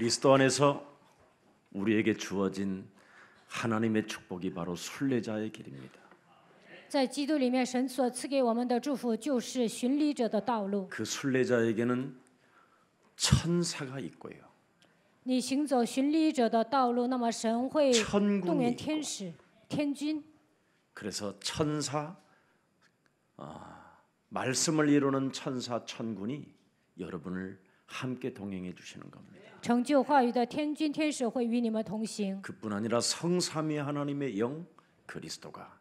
그리스도 안에서 우리에게 주어진 하나님의 축복이 바로 순례자의 길입니다. 在基督里面，神所赐给我们的祝福就是巡礼者的道路。 그 순례자에게는 천사가 있고요. 你行走巡礼者的道路，那么神会 천군이 动员 있고 天使、天军。 그래서 천사 말씀을 이루는 천사 천군이 여러분을 함께 동행해 주시는 겁니다. 成就话语的天军天使会与你们同行。 그뿐 아니라 성삼위 하나님의 영 그리스도가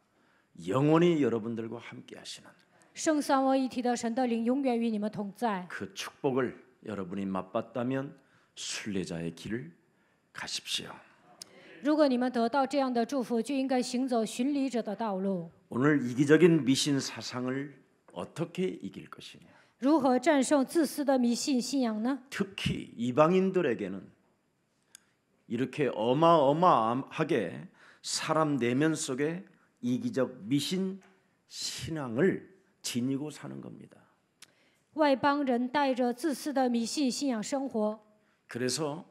영원히 여러분들과 함께 하시는 圣三位一体的神的灵永远与你们同在。 그 축복을 여러분이 맛봤다면 순례자의 길을 가십시오. 如果你们得到这样的祝福，就应该行走巡礼者的道路。 오늘 이기적인 미신 사상을 어떻게 이길 것이냐? 如何战胜自私的迷信信仰呢？ 특히 이방인들에게는 이렇게 어마어마하게 사람 내면 속에 이기적 미신 신앙을 지니고 사는 겁니다. 外邦人带着自私的迷信信仰生活， 그래서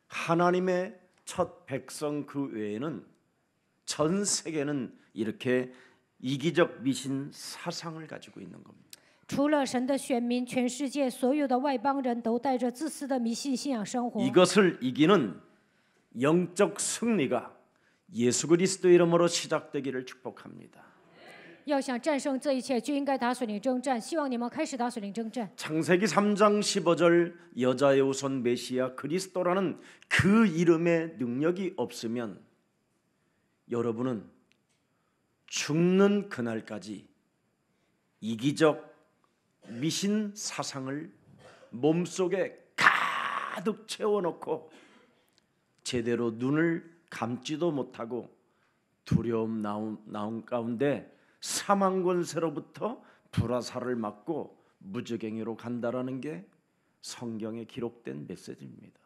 하나님의 첫 백성 그 외에는 전 세계는 이렇게 이기적 미신 사상을 가지고 있는 겁니다. 除了神的选民，全世界所有的外邦人都带着自私的迷信信仰生活。 이것을 이기는 영적 승리가 예수 그리스도 이름으로 시작되기를 축복합니다. 要想战胜这一切，就应该打水灵征战。希望你们开始打水灵征战。 창세기 3장 15절 여자의 후손 메시아 그리스도라는 그 이름의 능력이 없으면 여러분은 죽는 그날까지 이기적 미신 사상을 몸속에 가득 채워놓고 제대로 눈을 감지도 못하고 두려움 나온 가운데 사망 권세로부터 불화살을 맞고 무저갱이로 간다라는 게 성경에 기록된 메시지입니다.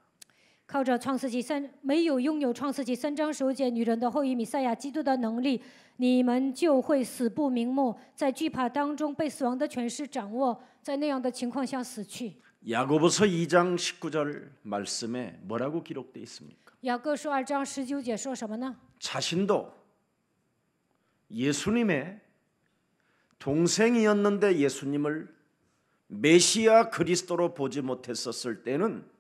靠着创世纪三，没有拥有创世纪3章9节女人的后裔弥赛亚基督的能力，你们就会死不瞑目，在惧怕当中被死亡的权势掌握，在那样的情况下死去。 야고보서 2장 19절 말씀에 뭐라고 기록되어 있습니까? 雅各书2章19节说什么呢？ 자신도 예수님의 동생이었는데 예수님을 메시아 그리스도로 보지 못했었을 때는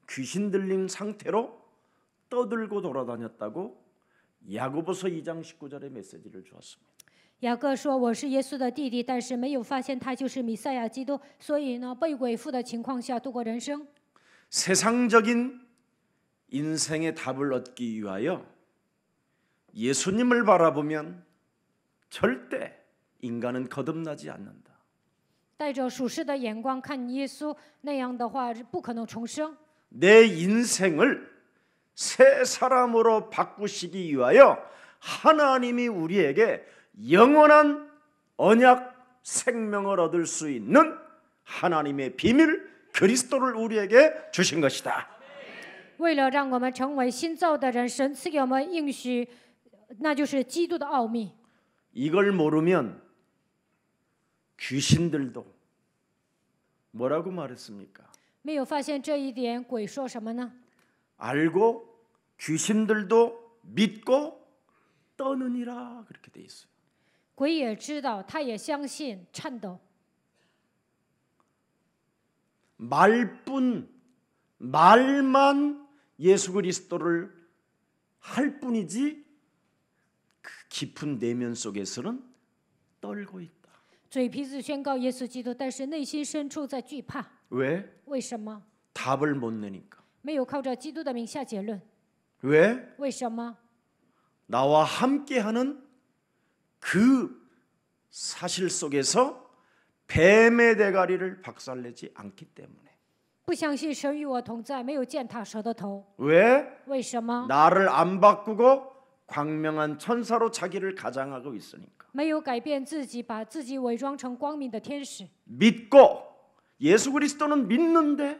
귀신 들린 상태로 떠들고 돌아다녔다고 야고보서 2장 19절의 메시지를 주었습니다. 雅各说：“我是耶稣的弟弟，但是没有发现他就是弥赛亚基督，所以呢，被鬼附的情况下度过人生。 세상적인 인생의 답을 얻기 위하여 예수님을 바라보면 절대 인간은 거듭나지 않는다. 带着属世的眼光看耶稣，那样的话不可能重生。 내 인생을 새 사람으로 바꾸시기 위하여 하나님이 우리에게 영원한 언약 생명을 얻을 수 있는 하나님의 비밀 그리스도를 우리에게 주신 것이다. 为了让我们成为新造的人，神赐给我们应许，那就是基督的奥秘。 이걸 모르면 귀신들도 뭐라고 말했습니까? 没有发现这一点，鬼说什么呢？ 알고 귀신들도 믿고 떠느니라 그렇게 돼 있어요. 鬼也知道，他也相信，颤抖。 말만 예수 그리스도를 할 뿐이지 그 깊은 내면 속에서는 떨고 있다. 嘴皮子宣告耶稣基督，但是内心深处在惧怕。 왜? 为什么？ 답을 못 내니까. 没有靠着基督的名下结论。 왜? 为什么？ 나와 함께하는 그 사실 속에서 뱀의 대가리를 박살내지 않기 때문에. 不相信神与我同在，没有践踏蛇的头。 왜? 为什么？ 나를 안 바꾸고 광명한 천사로 자기를 가장하고 있으니까. 没有改变自己，把自己伪装成光明的天使。 믿고 예수 그리스도는 믿는데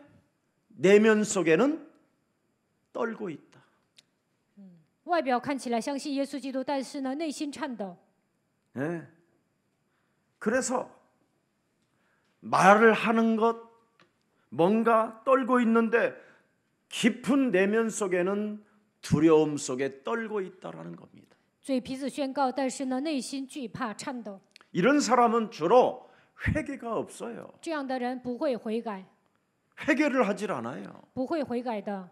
내면 속에는 떨고 있다. 外表看起来相信耶稣基督，但是呢，内心颤抖。 네. 그래서 말을 하는 것 뭔가 떨고 있는데 깊은 내면 속에는 두려움 속에 떨고 있다라는 겁니다. 嘴皮子宣告，但是呢，内心惧怕颤抖。 이런 사람은 주로 회개가 없어요. 这样的人不会悔改， 회개를 하질 않아요. 不会悔改的，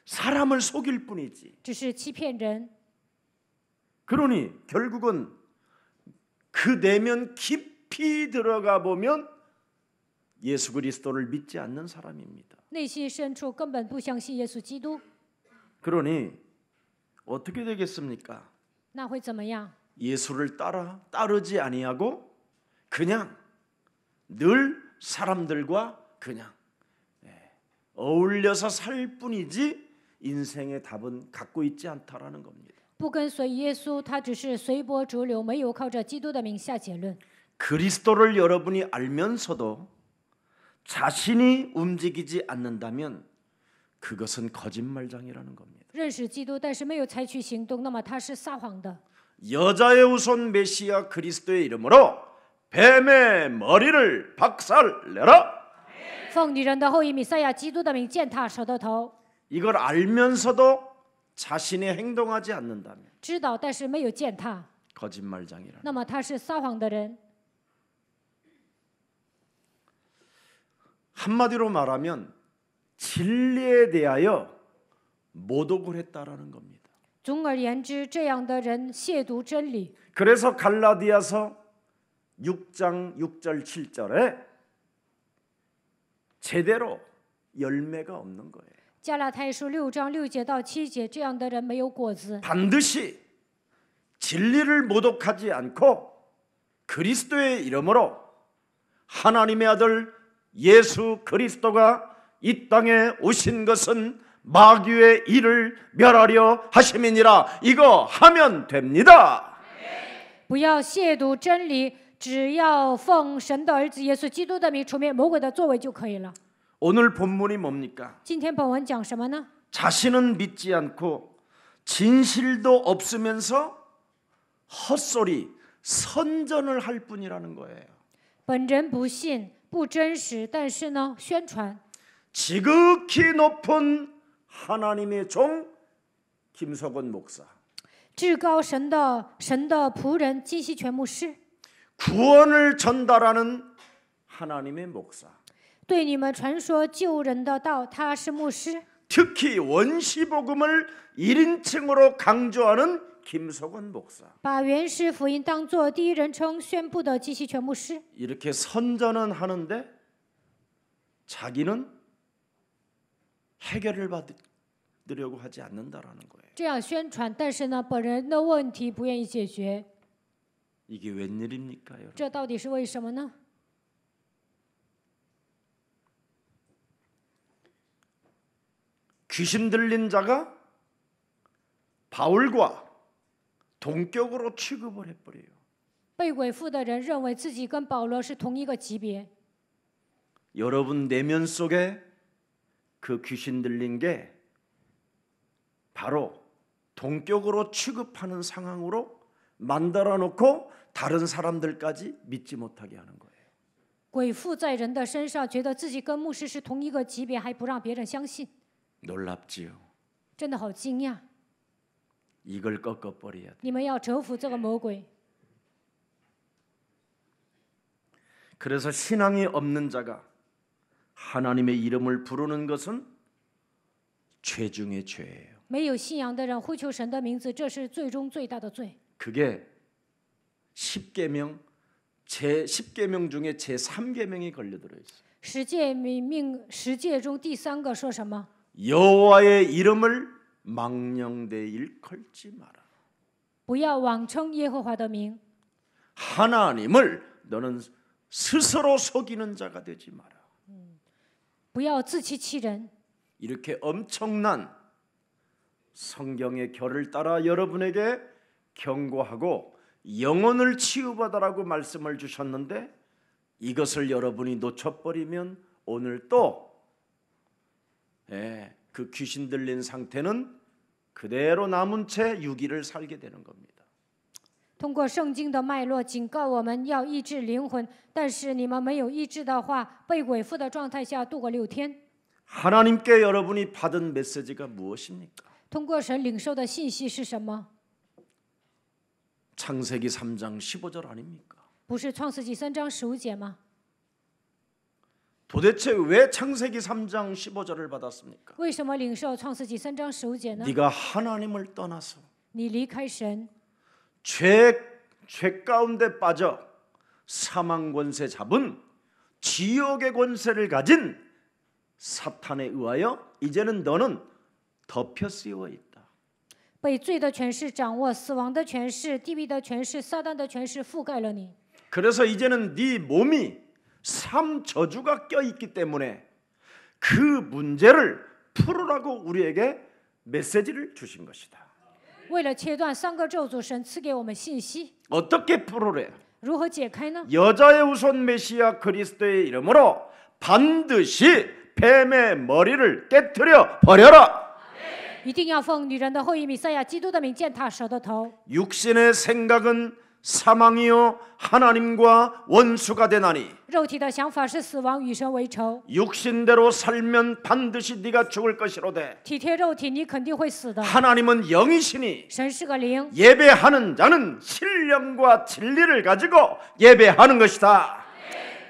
사람을 속일 뿐이지. 只是欺骗人。 그러니 결국은 그 내면 깊이 들어가 보면 예수 그리스도를 믿지 않는 사람입니다. 内心深处根本不相信耶稣基督， 그러니 어떻게 되겠습니까? 那会怎么样？ 예수를 따르지 아니하고 그냥 늘 사람들과 그냥 어울려서 살 뿐이지 인생의 답은 갖고 있지 않다라는 겁니다. 不跟随耶稣，他只是随波逐流，没有靠着基督的名下结论。 그리스도를 여러분이 알면서도 자신이 움직이지 않는다면 그것은 거짓말장이라는 겁니다. 认识基督，但是没有采取行动，那么他是撒谎的。 여자의 후손 메시아 그리스도의 이름으로 뱀의 머리를 박살내라. 奉女人的后裔弥赛亚基督的名践踏蛇的头， 이걸 알면서도 자신이 행동하지 않는다면 知道但是没有践踏， 거짓말장이라. 那么他是撒谎的人。 한마디로 말하면 진리에 대하여 모독을 했다라는 겁니다. 总而言之，这样的人亵渎真理。 그래서 갈라디아서 6장 6절 7절에 제대로 열매가 없는 거예요. 加拉太书6章6节到7节，这样的人没有果子。 반드시 진리를 모독하지 않고 그리스도의 이름으로 하나님의 아들 예수 그리스도가 이 땅에 오신 것은 마귀의 일을 멸하려 하심이니라. 이거 하면 됩니다. 不要亵渎真理，只要奉神的儿子耶稣基督的名除灭魔鬼的作为就可以了。 오늘 본문이 뭡니까? 今天本文讲什么呢？ 자신은 믿지 않고 진실도 없으면서 헛소리, 선전을 할 뿐이라는 거예요. 本人不信，不真实，但是呢，宣传。 지극히 높은 하나님의 종 김석원 목사, 至高神的仆人金希全牧师， 구원을 전달하는 하나님의 목사, 对你们传说救人的道，他是牧师。 특히 원시복음을 1인칭으로 강조하는 김석원 목사. 把原始福音当作第一人称宣布的金希全牧师， 이렇게 선전은 하는데 자기는 해결을 받으려고 하지 않는다라는 거예요. 这样宣传，但是呢，本人的问题不愿意解决， 이게 웬일입니까, 여러분? 这到底是为什么呢？ 귀신 들린 자가 바울과 동격으로 취급을 해버려요. 被鬼附的人认为自己跟保罗是同一个级别。 여러분 내면 속에 그 귀신 들린 게 바로 동격으로 취급하는 상황으로 만들어 놓고 다른 사람들까지 믿지 못하게 하는 거예요. 鬼附在人的身上，觉得自己跟牧师是同一个级别，还不让别人相信， 놀랍지요. 真的好惊讶！ 이걸 꺾어버려야 돼. 你们要折服这个魔鬼。 그래서 신앙이 없는 자가 하나님의 이름을 부르는 것은 죄 중의 죄예요. 没有信仰的人呼求神的名字，这是最终最大的罪。 그게 10계명 제 10계명 중에 제 3계명이 걸려들어 있어요. 十诫中第三个说什么？ 여호와의 이름을 망령되이 일컬지 마라. 不要妄称耶和华的名， 하나님을 너는 스스로 속이는 자가 되지 마라. 不要自欺欺人。 이렇게 엄청난 성경의 결을 따라 여러분에게 경고하고 영혼을 치유받아라고 말씀을 주셨는데 이것을 여러분이 놓쳐버리면 오늘 또 그 귀신 들린 상태는 그대로 남은 채 유기를 살게 되는 겁니다. 通过圣经的脉络警告我们要医治灵魂，但是你们没有医治的话，被鬼附的状态下度过6天。 하나님께 여러분이 받은 메시지가 무엇입니까? 通过神领受的信息是什么？ 창세기 3장 15절 아닙니까? 不是创世纪3章15节吗？ 도대체 왜 창세기 3장 15절을 받았습니까? 为什么领受创世纪3章15节呢？ 네가 하나님을 떠나서 你离开神， 죄 가운데 빠져 사망 권세 잡은 지옥의 권세를 가진 사탄에 의하여 이제는 너는 덮여 씌워 있다. 被罪的权势掌握，死亡的权势、地狱的权势、撒旦的权势覆盖了你。 그래서 이제는 네 몸이 삶 저주가 껴 있기 때문에 그 문제를 풀으라고 우리에게 메시지를 주신 것이다. 为了切断3个咒诅，神赐给我们信息， 어떻게 풀으래? 如何解开呢？ 여자의 후손 메시아 그리스도의 이름으로 반드시 뱀의 머리를 깨트려 버려라. 一定要奉女人的后裔弥赛亚基督的名践踏蛇的头。 육신의 생각은 사망이요 하나님과 원수가 되나니 肉体的想法是死亡，与神为仇。 육신대로 살면 반드시 네가 죽을 것이로되 体贴肉体，你肯定会死的。 하나님은 영이시니 神是个灵， 예배하는 자는 신령과 진리를 가지고 예배하는 것이다.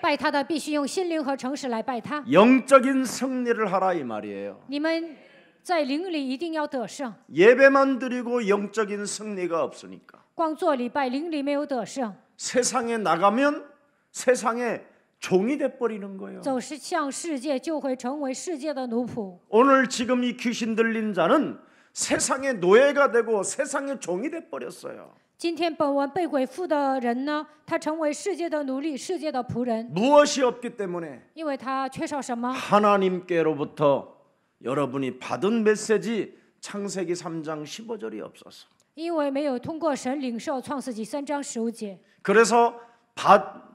拜他的必须用心灵和诚实来拜他。 영적인 승리를 하라 이 말이에요. 你们在灵里一定要得胜， 예배만 드리고 영적인 승리가 없으니까 光做礼拜，灵里没有得胜， 세상에 나가면 세상의 종이 돼 버리는 거예요. 走向世界就会成为世界的奴仆。 오늘 지금 이 귀신 들린 자는 세상의 노예가 되고 세상의 종이 돼 버렸어요. 今天本文被鬼附的人呢，他成为世界的奴隶，世界的仆人， 무엇이 없기 때문에 因为他缺少什么？ 하나님께로부터 여러분이 받은 메시지 창세기 3장 15절이 없어서 因为没有通过神领受创世纪3章15节。 그래서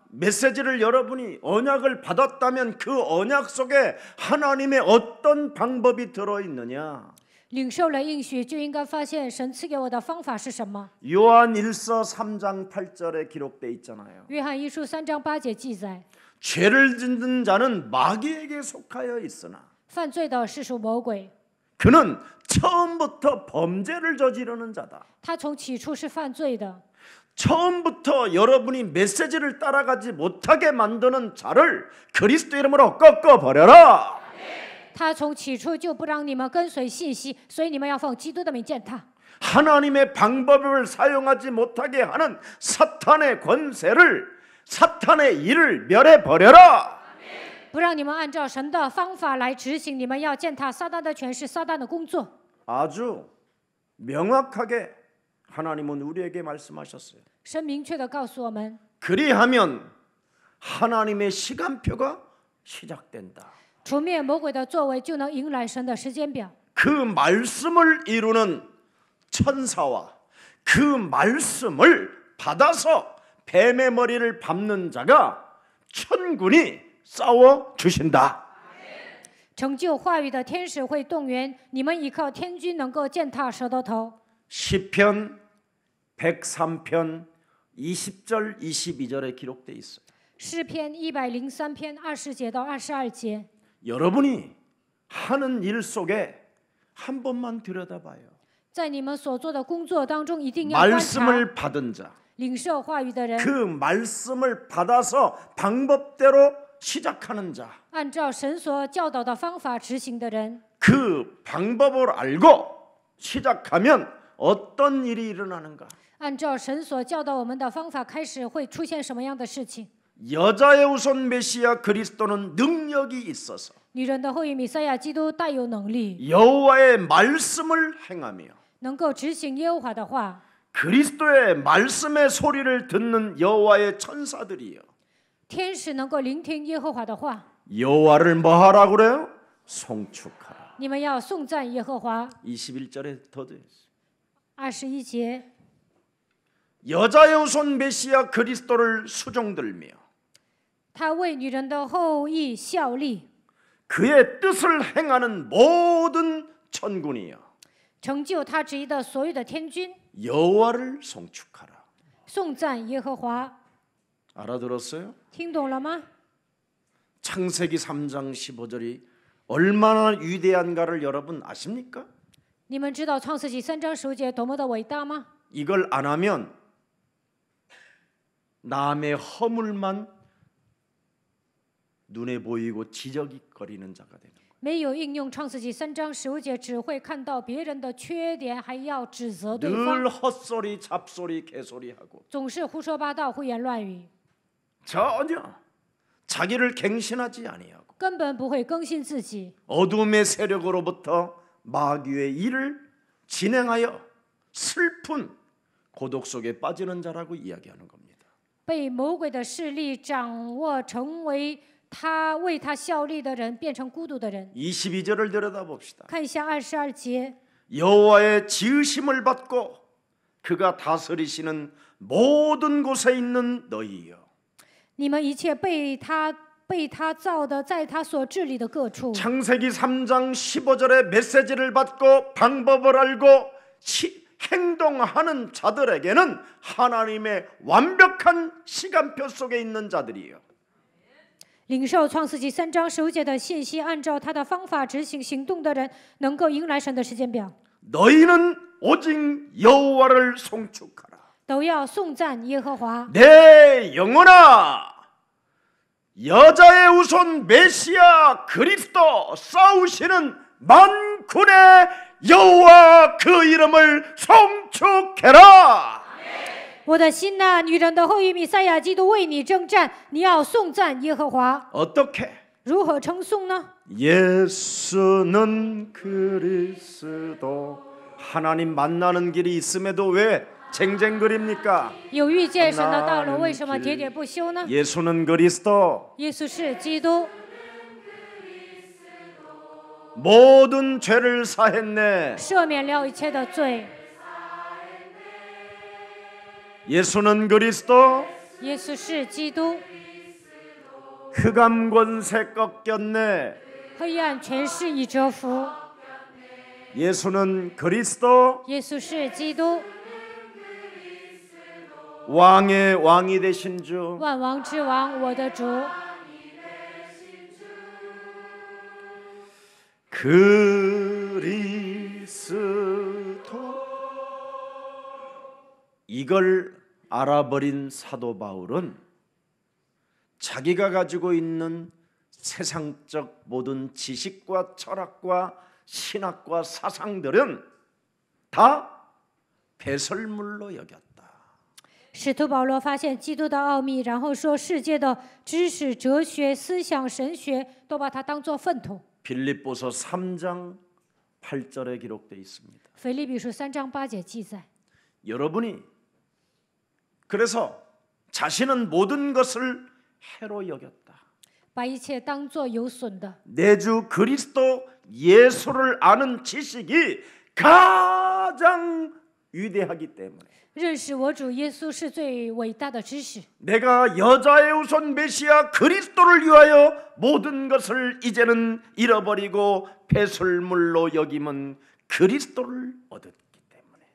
메시지를 여러분이 언약을 받았다면 그 언약 속에 하나님의 어떤 방법이 들어있느냐 领受了应许，就应该发现神赐给我的方法是什么。 요한 1서 3장 8절에 기록돼 있잖아요. 约翰一书3章8节记载， 죄를 짓는 자는 마귀에게 속하여 있으나 犯罪的是属魔鬼， 그는 처음부터 범죄를 저지르는 자다. 他从起初是犯罪的。 처음부터 여러분이 메시지를 따라가지 못하게 만드는 자를 그리스도 이름으로 꺾어버려라. 他从起初就不让你们跟随信息，所以你们要奉基督的名践踏。 하나님의 방법을 사용하지 못하게 하는 사탄의 권세를 사탄의 일을 멸해버려라. 不让你们按照神的方法来执行，你们要践踏撒旦的权势、撒旦的工作。 아주 명확하게 하나님은 우리에게 말씀하셨어요. 神明确的告诉我们， 그리하면 하나님의 시간표가 시작된다. 除灭魔鬼的作为，就能迎来神的时间表。 그 말씀을 이루는 천사와 그 말씀을 받아서 뱀의 머리를 밟는 자가 천군이 싸워 주신다. 成就话语的天使会动员你们，依靠天军能够践踏蛇的头。 시편 103편 20절 22절에 기록돼 있어요. 诗篇103篇20节到22节， 여러분이 하는 일 속에 한 번만 들여다봐요. 在你们所做的工作当中，一定要观察 말씀을 받은 자, 领受话语的人， 그 말씀을 받아서 방법대로 시작하는 자, 按照神所教导的方法执行的人， 그 방법을 알고 시작하면 어떤 일이 일어나는가? 按照神所教导我们的方法开始，会出现什么样的事情？ 여자의 후손 메시아 그리스도는 능력이 있어서 女人的后裔弥赛亚基督大有能力， 여호와의 말씀을 행하며 能够执行耶和华的话。 그리스도의 말씀의 소리를 듣는 여호와의 천사들이요. 天使能够聆听耶和华的话， 여호와를 뭐하라 그래요? 송축하라. 你们要颂赞耶和华。 21절에 더 돼 있어요. 21节， 여자의 후손 메시아 그리스도를 수종들며 他为女人的后裔效力， 그의 뜻을 행하는 모든 천군이여 成就他旨意的所有的天军， 여호와를 송축하라. 颂赞耶和华。 알아들었어요? 听懂了吗？ 창세기 3장 15절이 얼마나 위대한가를 여러분 아십니까? 你们知道创世纪3章10节多么的伟大吗？ 이걸 안 하면 남의 허물만 눈에 보이고 지적거리는 자가 되는 거예요. 没有应用创世纪3章15节，只会看到别人的缺点，还要指责对方， 늘 헛소리, 잡소리, 개소리하고 总是胡说八道、胡言乱语， 전혀 자기를 갱신하지 아니하고 根本不会更新自己， 어둠의 세력으로부터 마귀의 일을 진행하여 슬픈 고독 속에 빠지는 자라고 이야기하는 겁니다. 被魔鬼的势力掌握，成为他为他效力的人，变成孤独的人。 22절을 들여다봅시다. 看一下22节， 여호와의 지으심을 받고 그가 다스리시는 모든 곳에 있는 너희여. 你们一切被他造的，在他所治理的各处。 창세기 3장 15절의 메시지를 받고 방법을 알고 행동하는 자들에게는 하나님의 완벽한 시간표 속에 있는 자들이에요. 领受创世纪3章15节的信息，按照他的方法执行行动的人，能够迎来神的时间表。 너희는 오직 여호와를 송축하라. 都要颂赞耶和华。 내 영혼아, 여자의 우선 메시아 그리스도 싸우시는 만군의 여호와 그 이름을 송축해라. 我的心呐，女人的后裔弥赛亚基督为你征战，你要颂赞耶和华。 어떻게? 如何称颂呢？ 예수는 그리스도. 하나님 만나는 길이 있음에도 왜 쟁쟁거립니까? 有遇见神的道路，为什么喋喋不休呢？ 예수는 그리스도. 耶稣是基督， 모든 죄를 사했네. 赦免了一切的罪。 예수는 그리스도. 耶稣是基督， 흑암 권세 꺾였네. 黑暗权势已折服。 예수는 그리스도. 耶稣是基督， 왕의 왕이 되신 주. 万王之王，我的主。 그리스도. 이걸 알아버린 사도 바울은 자기가 가지고 있는 세상적 모든 지식과 철학과 신학과 사상들은 다 배설물로 여겼다. 使徒保罗发现基督的奥秘，然后说世界的知识、哲学、思想、神学都把它当作粪土。 빌립보서 3장 8절에 기록되어 있습니다. 腓立比书3章8节记载， 여러분이 그래서 자신은 모든 것을 해로 여겼다. 把一切当作有损的。 내 주 그리스도 예수를 아는 지식이 가장 위대하기 때문에 认识我主耶稣是最伟大的知识。 내가 여자의 우선 메시아 그리스도를 위하여 모든 것을 이제는 잃어버리고 배설물로 여김은 그리스도를 얻었기 때문에.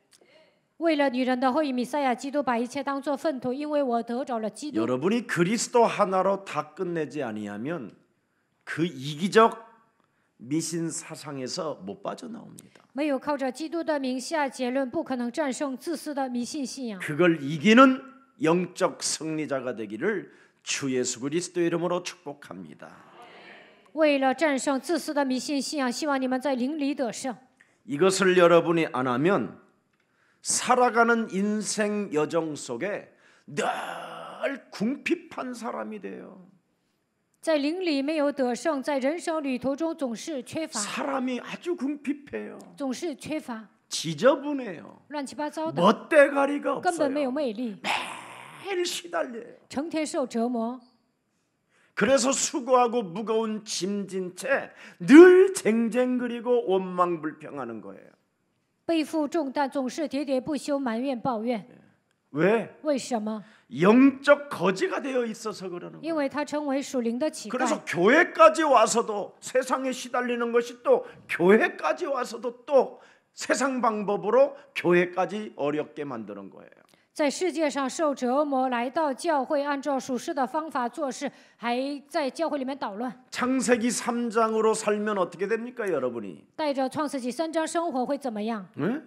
为了女人的后裔弥赛亚基督，把一切当作粪土，因为我得着了基督。 여러분이 그리스도 하나로 다 끝내지 아니하면 그 이기적 미신 사상에서 못 빠져나옵니다. 没有靠着基督的名下结论，不可能战胜自私的迷信信仰。 그걸 이기는 영적 승리자가 되기를 주 예수 그리스도의 이름으로 축복합니다. 为了战胜自私的迷信信仰，希望你们在灵里得胜。 이것을 여러분이 안 하면 살아가는 인생 여정 속에 늘 궁핍한 사람이 돼요. 在灵里没有得胜，在人生旅途中总是缺乏， 사람이 아주 궁핍해요. 总是缺乏， 지저분해요. 乱七八糟的， 멋대가리가 根本没有 없어요. 魅力， 매일 시달려요. 成天受折磨。 그래서 수고하고 무거운 짐진 채 늘 쟁쟁거리고 원망불평하는 거예요. 背负重担，总是喋喋不休，埋怨抱怨。 왜? 为什么？ 영적 거지가 되어 있어서 그러는 因 거예요. 为他成为属灵的乞丐。 그래서 교회까지 와서도 세상에 시달리는 것이 또 교회까지 와서도 또 세상 방법으로 교회까지 어렵게 만드는 거예요. 在世界上受折磨，来到教会，按照属世的方法做事，还在教会里面捣乱。 창세기 3장으로 살면 어떻게 됩니까, 여러분이? 带着创世纪3章生活会怎么样？ 네?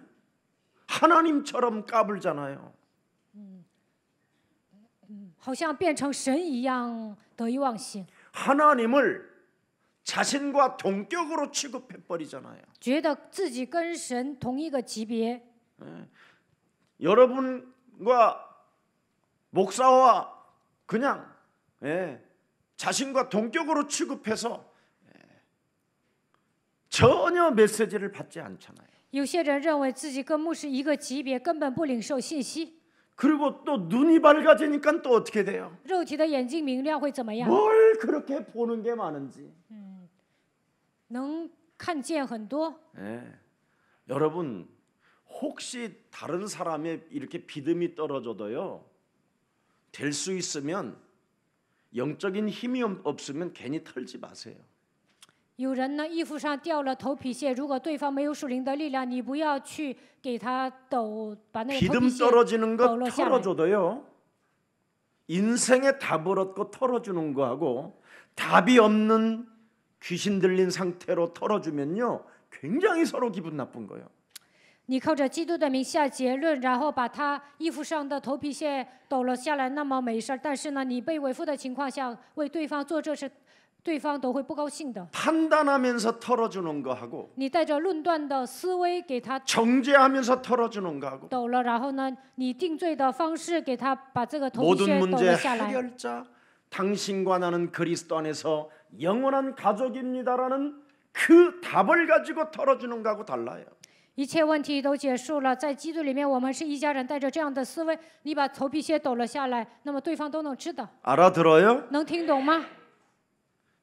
하나님처럼 까불잖아요. 好像变成神一样得意忘形， 하나님을 자신과 동격으로 취급해 버리잖아요. 觉得自己跟神同一个级别。 여러분과 목사와 그냥 자신과 동격으로 취급해서 전혀 메시지를 받지 않잖아요. 有些人认为自己跟牧师一个级别，根本不领受信息。 그리고 또 눈이 밝아지니까 또 어떻게 돼요? 肉体的眼睛明亮会怎么样？ 뭘 그렇게 보는 게 많은지. 能看见很多。 여러분 혹시 다른 사람의 이렇게 믿음이 떨어져도요, 될 수 있으면 영적인 힘이 없으면 괜히 털지 마세요. 有人呢，衣服上掉了头皮屑，如果对方没有属灵的力量，你不要去给他抖，把那个头皮 믿음 屑 떨어지는 抖 거 落下来。 털어줘도요, 인생의 답을 얻고 털어주는 거하고 답이 없는 귀신 들린 상태로 털어주면요, 굉장히 서로 기분 나쁜 거예요. 你靠着基督的名下结论，然后把他衣服上的头皮屑抖了下来，那么没事儿。但是呢，你被为父的情况下为对方做这事，对方都会不高兴的。 판단하면서 털어주는 거하고 你带着论断的思维给他 정죄하면서 털어주는 거하고 抖了，然后呢，你定罪的方式给他把这个头皮 모든 屑抖 문제 了下来。 해결자, 당신과 나는 그리스도 안에서 영원한 가족입니다라는 그 답을 가지고 털어주는 거하고 달라요. 一切问题都结束了，在基督里面，我们是一家人。带着这样的思维，你把头皮屑抖了下来，那么对方都能知道， 알아들어요? 能听懂吗？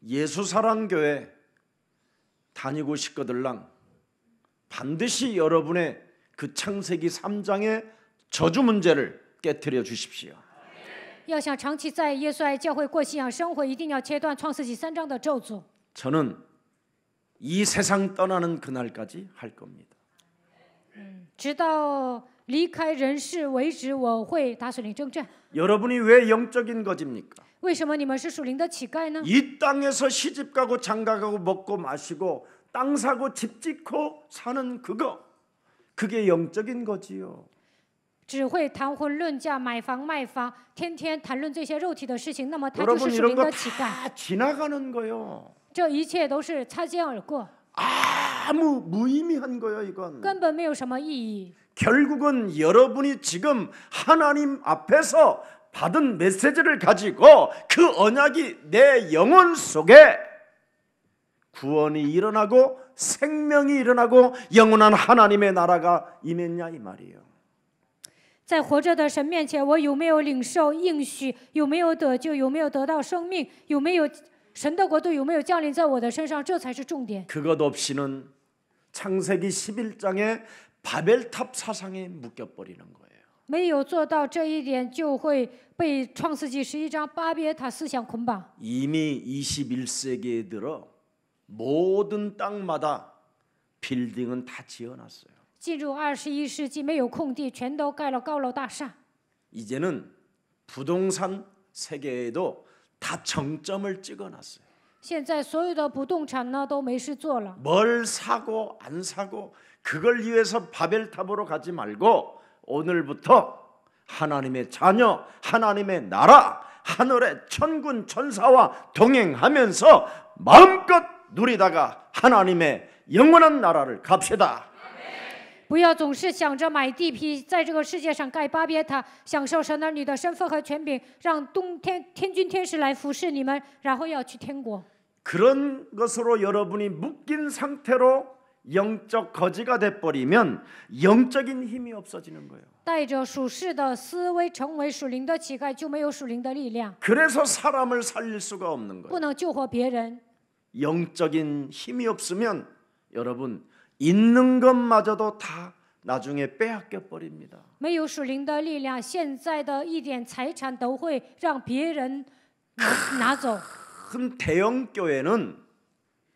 예수사랑교회 다니고 싶거들랑 반드시 여러분의 그 창세기 3장의 저주 문제를 깨뜨려 주십시오. 要想长期在耶稣爱教会过信仰生活，一定要切断创世纪3章的咒诅。 저는 이 세상 떠나는 그날까지 할 겁니다. 直到离开人世为止，我会打属灵征战。 여러분이 왜 영적인 거짓니까? 为什么你们是属灵的乞丐呢？ 이 땅에서 시집가고 장가가고 먹고 마시고 땅 사고 집 짓고 사는 그게 영적인 거지요. 只会谈婚论嫁、买房卖房，天天谈论这些肉体的事情，那么他就 여러분 是属 이런 灵 거 的乞丐。 다 지나가는 거요. 这一切都是擦肩而过， 아무 무의미한 거예요, 이건. 根本没有什么意义。 결국은 여러분이 지금 하나님 앞에서 받은 메시지를 가지고 그 언약이 내 영혼 속에 구원이 일어나고 생명이 일어나고 영원한 하나님의 나라가 임했냐 이 말이에요. 在活着的神面前，我有没有领受应许？有没有得救？有没有得到生命？有没有神的国度？有没有降临在我的身上？这才是重点。 그것 없이는 창세기 11장의 바벨탑 사상에 묶여버리는 거예요. 没有做到这一点，就会被创世纪11章巴别塔思想捆绑。 이미 21세기에 들어 모든 땅마다 빌딩은 다 지어놨어요. 进入21世纪，没有空地，全都盖了高楼大厦。 이제는 부동산 세계에도 다 정점을 찍어놨어요. 现在所有的不动产呢都没事做了， 뭘 사고 안 사고 그걸 위해서 바벨탑으로 가지 말고 오늘부터 하나님의 자녀, 하나님의 나라, 하늘의 천군 천사와 동행하면서 마음껏 누리다가 하나님의 영원한 나라를 갑시다. 不要总是想着买地皮，在这个世界上盖巴别塔，享受神儿女的身份和权柄，让天军天使来服侍你们，然后要去天国。 그런 것으로 여러분이 묶인 상태로 영적 거지가 돼버리면 영적인 힘이 없어지는 거예요. 带着属世的思维成为属灵的乞丐，就没有属灵的力量， 그래서 사람을 살릴 수가 없는 不 거예요. 能救活别人。 영적인 힘이 없으면 여러분 있는 것마저도 다 나중에 빼앗겨 버립니다. 没有属灵的力量，现在的一点财产都会让别人拿走。 큰 대형 교회는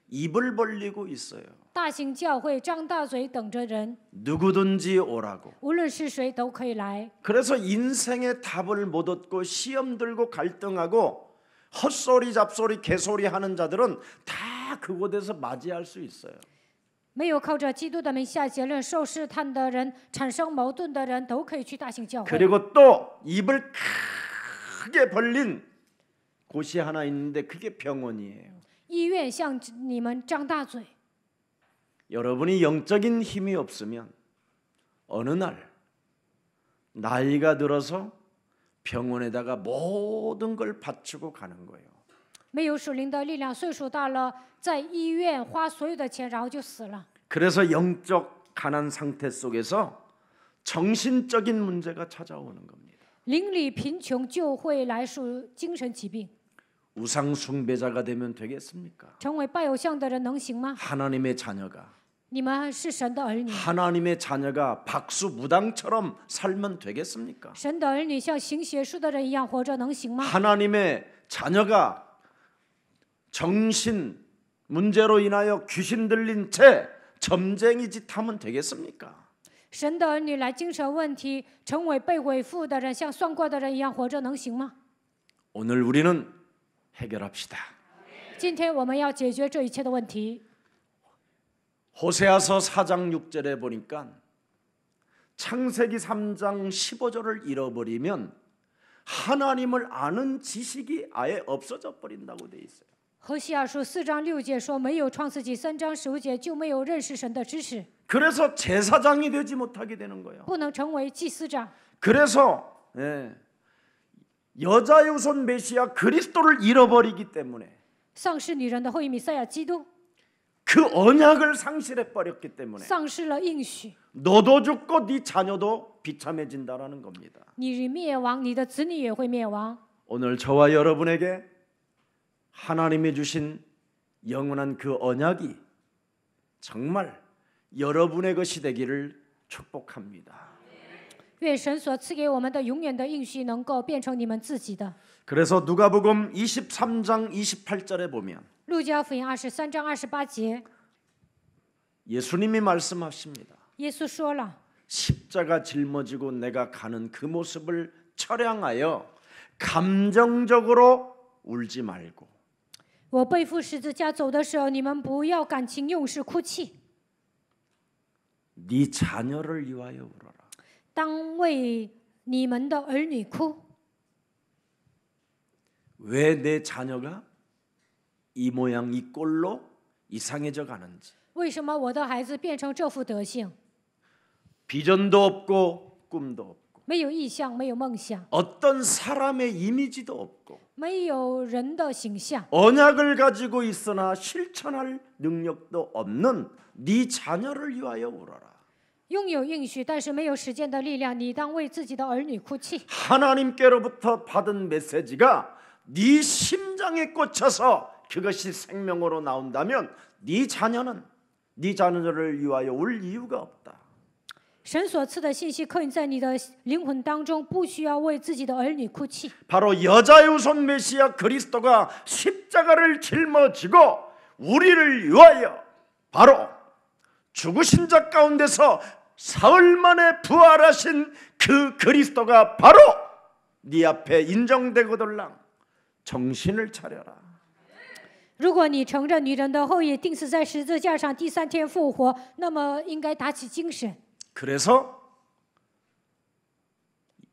입을 벌리고 있어요. 大型教会张大嘴等着人， 누구든지 오라고. 无论是谁都可以来。 그래서 인생의 답을 못 얻고 시험 들고 갈등하고 헛소리 잡소리 개소리 하는 자들은 다 그곳에서 맞이할 수 있어요. 没有靠着基督的名下结论、受试探的人、产生矛盾的人，都可以去大型教会。 그리고 또 입을 크게 벌린 곳이 하나 있는데 그게 병원이에요. 医院向你们张大嘴。 여러분이 영적인 힘이 없으면 어느 날 나이가 들어서 병원에다가 모든 걸 바치고 가는 거예요. 没有属灵的力量，岁数大了，在医院花所有的钱，然后就死了。 그래서 영적 가난 상태 속에서 정신적인 문제가 찾아오는 겁니다. 邻里贫穷就会来属精神疾病。 우상 숭배자가 되면 되겠습니까? 成为拜偶像的人能行吗？ 하나님의 자녀가 你们是神的儿女， 하나님의 자녀가 박수무당처럼 살면 되겠습니까? 神的儿女像行邪术的人一样活着能行吗？ 하나님의 자녀가 정신 문제로 인하여 귀신 들린 채 점쟁이 짓 하면 되겠습니까? 神的儿女来精神问题，成为被鬼附的人，像算卦的人一样活着能行吗？ 오늘 우리는 해결합시다. 今天我们要解决这一切的问题。 호세아서 4장 6절에 보니까 창세기 3장 15절을 잃어버리면 하나님을 아는 지식이 아예 없어져 버린다고 돼 있어요. 何西阿书4章6节说，没有创世纪3章15节就没有认识神的知识， 그래서 제사장이 되지 못하게 되는 거예요. 不能成为祭司长。 그래서 여자의 우선 메시아 그리스도를 잃어버리기 때문에 丧失女人的后裔弥赛亚基督， 그 언약을 상실해 버렸기 때문에 丧失了应许， 너도 죽고 네 자녀도 비참해진다라는 겁니다. 你灭亡，你的子女也会灭亡。 오늘 저와 여러분에게 하나님이 주신 영원한 그 언약이 정말 여러분의 것이 되기를 축복합니다. 愿神所赐给我们的永远的应许能够变成你们自己的。 그래서 누가복음 23장 28절에 보면 路加福音23章28节， 예수님이 말씀하십니다. 耶稣说了， 십자가 짊어지고 내가 가는 그 모습을 처량하여 감정적으로 울지 말고 我背负十字架走的时候，你们不要感情用事哭泣， 네 자녀를 위하여 울어라. 当为你们的儿女哭。 왜 내 자녀가 이 모양 이 꼴로 이상해져 가는지 为什么我的孩子变成这副德性？ 비전도 없고 꿈도 없고 没有意向，没有梦想， 어떤 사람의 이미지도 없고 没有人的形象， 언약을 가지고 있으나 실천할 능력도 없는 네 자녀를 위하여 울어라. 拥有应许，但是没有实践的力量，你当为自己的儿女哭泣。 하나님께로부터 받은 메시지가 네 심장에 꽂혀서 그것이 생명으로 나온다면 네 자녀를 위하여 울 이유가 없다. 神所赐的信息刻印在你的灵魂当中，不需要为自己的儿女哭泣。 바로 여자의 우선 메시아 그리스도가 십자가를 짊어지고 우리를 위하여 바로 죽으신 자 가운데서 사흘 만에 부활하신 그 그리스도가 바로 네 앞에 인정되거들랑 정신을 차려라. 如果你承认女人的后裔钉死在十字架上，第3天复活，那么应该打起精神。 그래서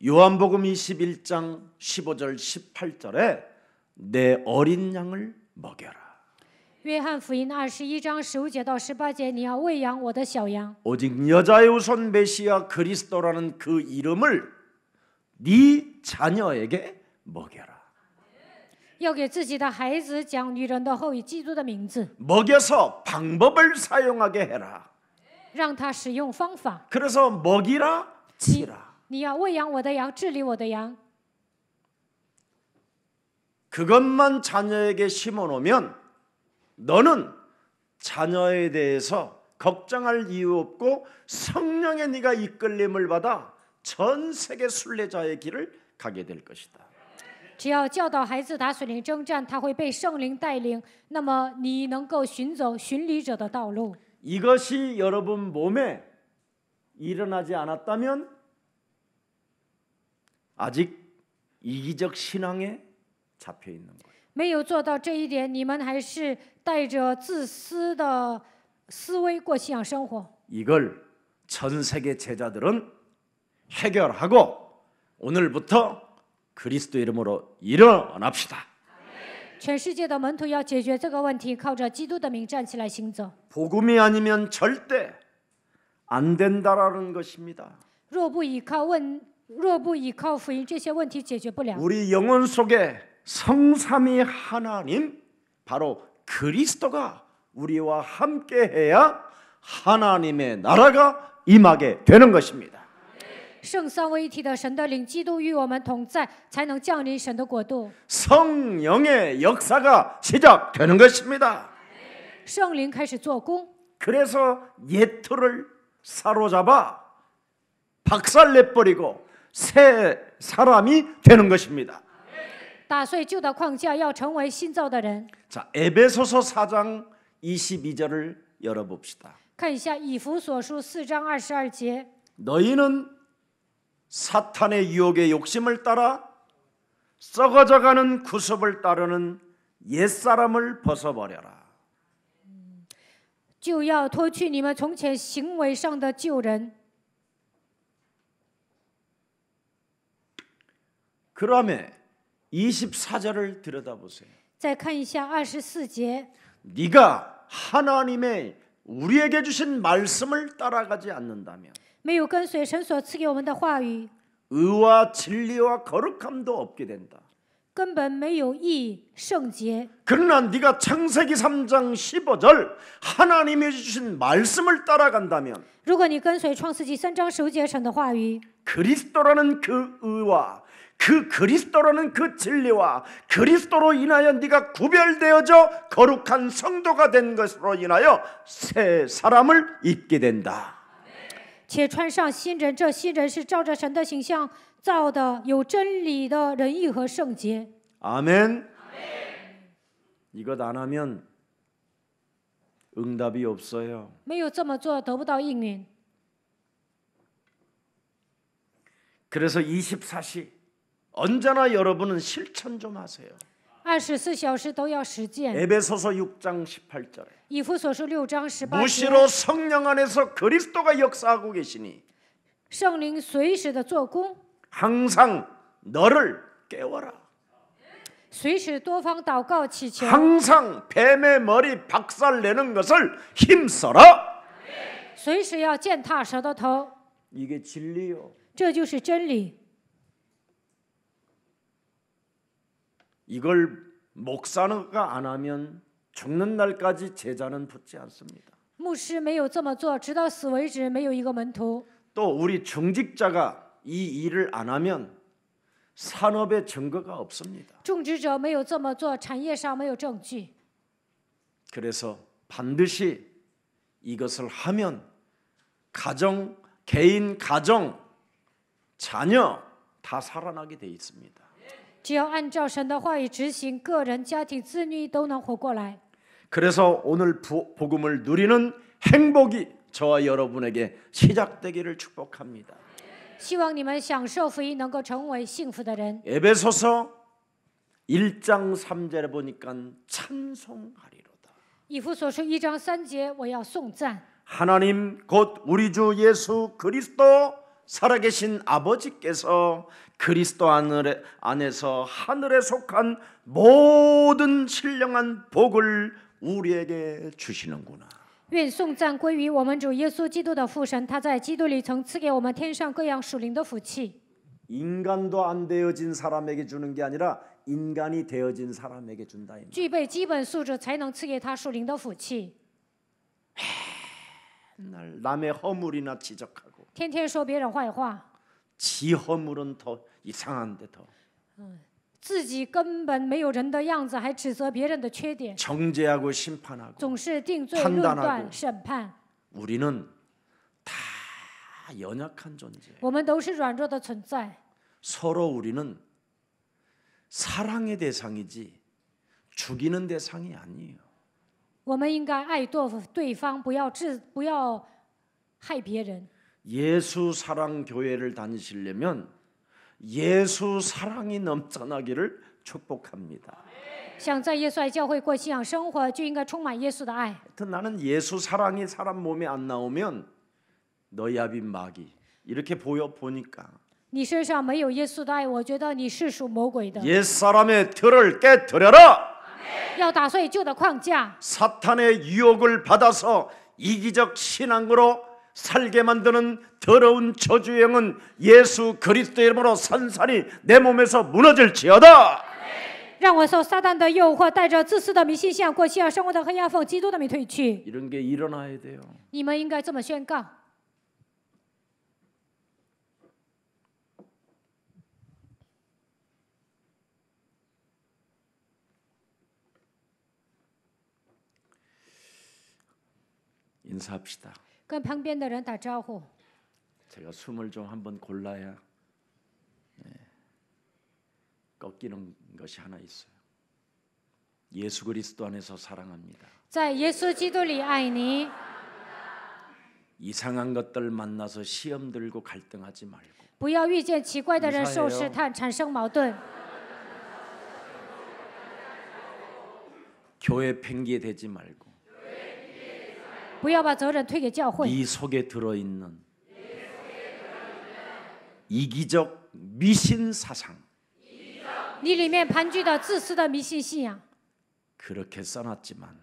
요한복음 21장 15절 18절에 내 어린 양을 먹여라. 约翰福音21章15节到18节，你要喂养我的小羊。 오직 여자의 우선 메시아 그리스도라는 그 이름을 네 자녀에게 먹여라. 要给自己的孩子讲女人的后裔基督的名字， 먹여서 방법을 사용하게 해라. 让他使用方法。 그래서 먹이라 치라. 你要喂养我的羊，治理我的羊。 그것만 자녀에게 심어놓으면 너는 자녀에 대해서 걱정할 이유 없고 성령의 네가 이끌림을 받아 전 세계 순례자의 길을 가게 될 것이다. 只要教导孩子打水灵征战，他会被圣灵带领，那么你能够寻走巡礼者的道路。 이것이 여러분 몸에 일어나지 않았다면 아직 이기적 신앙에 잡혀 있는 거예요. 没有做到这一点，你们还是带着自私的思维过信仰生活。 이걸 전 세계 제자들은 해결하고 오늘부터 그리스도 이름으로 일어납시다. 全世界的门徒要解决这个问题，靠着基督的名站起来行走。 복음이 아니면 절대 안 된다라는 것입니다. 若不依靠福音，这些问题解决不了。 우리 영혼 속에 성삼위 하나님, 바로 그리스도가 우리와 함께해야 하나님의 나라가 임하게 되는 것입니다. 圣三位一体的神的灵，基督与我们同在，才能降临神的国度。 성령의 역사가 시작되는 것입니다. 圣灵开始做工， 그래서 옛틀을 사로잡아 박살내버리고 새 사람이 되는 것입니다. 打碎旧的框架，要成为新造的人。 자, 에베소서 4장 22절을 열어봅시다. 看一下以弗所书4章22节。 너희는 사탄의 유혹의 욕심을 따라 썩어져가는 구습을 따르는 옛사람을 벗어버려라. 就要脱去你们从前行为上的旧人。 그다음에 24절을 들여다보세요. 再看一下24节， 네가 하나님의 우리에게 주신 말씀을 따라가지 않는다면 没有跟随神所赐给我们的话语， 의와 진리와 거룩함도 없게 된다. 根本没有义圣洁。 그러나 네가 창세기 3장 15절 하나님이 주신 말씀을 따라간다면 如果你跟随创世纪3章15节神的话语， 그리스도라는 그 의와 그 그리스도라는 그 진리와 그리스도로 인하여 네가 구별되어져 거룩한 성도가 된 것으로 인하여 새 사람을 입게 된다. 且穿上新人，这新人是照着神的形象造的，有真理的仁义和圣洁。 아멘. 이것 안 하면 응답이 없어요. 没有这么做，得不到应允。 그래서 24시 언제나 여러분은 실천 좀 하세요. 24小时都要实践。 에베소서 6장 18절에 以弗所书6章18节， 무시로 성령 안에서 그리스도가 역사하고 계시니 圣灵随时的做工， 항상 너를 깨워라. 随时多方祷告祈求， 항상 뱀의 머리 박살내는 것을 힘써라. 随时要践踏蛇的头， 이게 진리요. 这就是真理。 이걸 목사가 안 하면 죽는 날까지 제자는 붙지 않습니다. 牧师没有这么做，直到死为止，没有一个门徒。 또 우리 중직자가 이 일을 안 하면 산업의 증거가 없습니다. 种植者没有这么做，产业上没有证据。 그래서 반드시 이것을 하면 가정, 개인 가정, 자녀 다 살아나게 돼 있습니다. 只要按照神的话语执行，个人、家庭、子女都能活过来。 그래서 오늘 복음을 누리는 행복이 저와 여러분에게 시작되기를 축복합니다. 希望你们享受福音，能够成为幸福的人。 에베소서 1장 3절에 보니까 찬송하리로다. 以弗所书1章3节，我要颂赞 하나님 곧 우리 주 예수 그리스도 살아계신 아버지께서 그리스도 안에서 하늘에 속한 모든 신령한 복을 우리에게 주시는구나. 愿颂赞归于我们主耶稣基督的父神，他在基督里曾赐给我们天上各样属灵的福气。 인간도 안 되어진 사람에게 주는 게 아니라 인간이 되어진 사람에게 준다. 具备基本素质才能赐给他属灵的福气。 맨날 남의 허물이나 지적하고 天天说别人坏话， 지 허물은 더 이상한데 더 自己根本没有人的样子，还指责别人的缺点， 정죄하고 심판하고 总是定罪、 판단하고 论断、审判。 우리는 다 연약한 존재. 我们都是软弱的存在， 서로 우리는 사랑의 대상이지 죽이는 대상이 아니에요. 我们应该爱对方，不要害别人。 예수 사랑 교회를 다니시려면 예수 사랑이 넘쳐나기를 축복합니다. 想在耶稣爱教会过信仰生活，就应该充满耶稣的爱。 하여튼 나는 예수 사랑이 사람 몸에 안 나오면 너희 아빈 마귀 이렇게 보니까 你身上没有耶稣的爱，我觉得你是属魔鬼的。 옛 사람의 틀을 깨뜨려라. 要打碎旧的框架， 사탄의 유혹을 받아서 이기적 신앙으로 살게 만드는 더러운 저주형은 예수 그리스도의 이름으로 산산이 내 몸에서 무너질지어다. 让我受撒旦的诱惑，带着自私的迷信信仰过信仰生活的黑暗奉基督的名退去。 이런 게 일어나야 돼요. 你们应该这么宣告。 인사합시다. 跟旁边的人打招呼。 제가 숨을 좀 한번 골라야 꺾이는 것이 하나 있어요. 예수 그리스도 안에서 사랑합니다. 在耶稣基督里爱你， 이상한 것들 만나서 시험 들고 갈등하지 말고 不要遇见奇怪的人受试探，产生矛盾。 교회 팽개 대지 말고 不要把责任推给教会。 네 속에 들어있는 이기적 미신 사상 你里面盘踞的自私的迷信信仰， 그렇게 써놨지만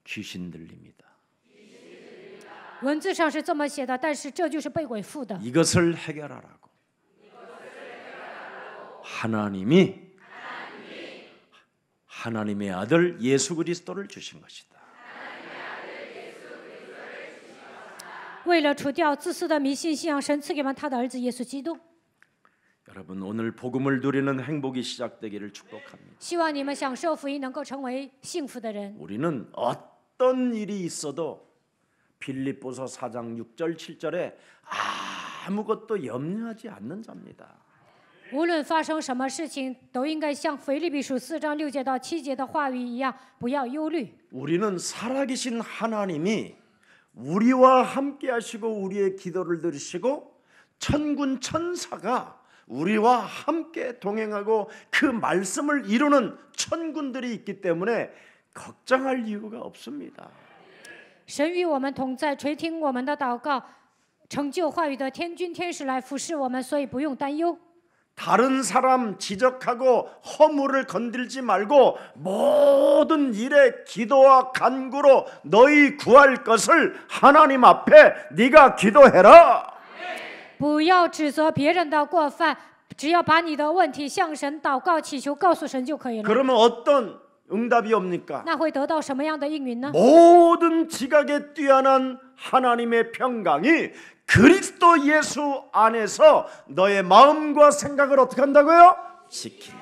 귀신 들립니다. 文字上是这么写的，但是这就是被鬼附的。 이것을 해결하라고 하나님의 아들 예수 그리스도를 주신 것이다. 为了除掉自私的迷信信仰，神赐给我们他的儿子耶稣基督。 여러분 오늘 복음을 누리는 행복이 시작되기를 축복합니다. 希望你们享受福音，能够成为幸福的人。 우리는 어떤 일이 있어도 빌립보서 4장 6절 7절에 아무것도 염려하지 않는 자입니다. 无论发生什么事情，都应该像腓立比书4章6节到7节的话语一样，不要忧虑。 우리는 살아계신 하나님이 우리와 함께 하시고 우리의 기도를 들으시고 천군 천사가 우리와 함께 동행하고 그 말씀을 이루는 천군들이 있기 때문에 걱정할 이유가 없습니다. 神与我们同在，垂听我们的祷告，成就话语的天军天使来服侍我们，所以不用担忧。 다른 사람 지적하고 허물을 건들지 말고 모든 일에 기도와 간구로 너희 구할 것을 하나님 앞에 네가 기도해라. 不要指责别人的过犯，只要把你的问题向神祷告祈求，告诉神就可以了。 그러면 어떤 응답이 옵니까? 那会得到什么样的应允呢？ 모든 지각에 뛰어난 하나님의 평강이 그리스도 예수 안에서 너의 마음과 생각을 어떻게 한다고요? 지킨다.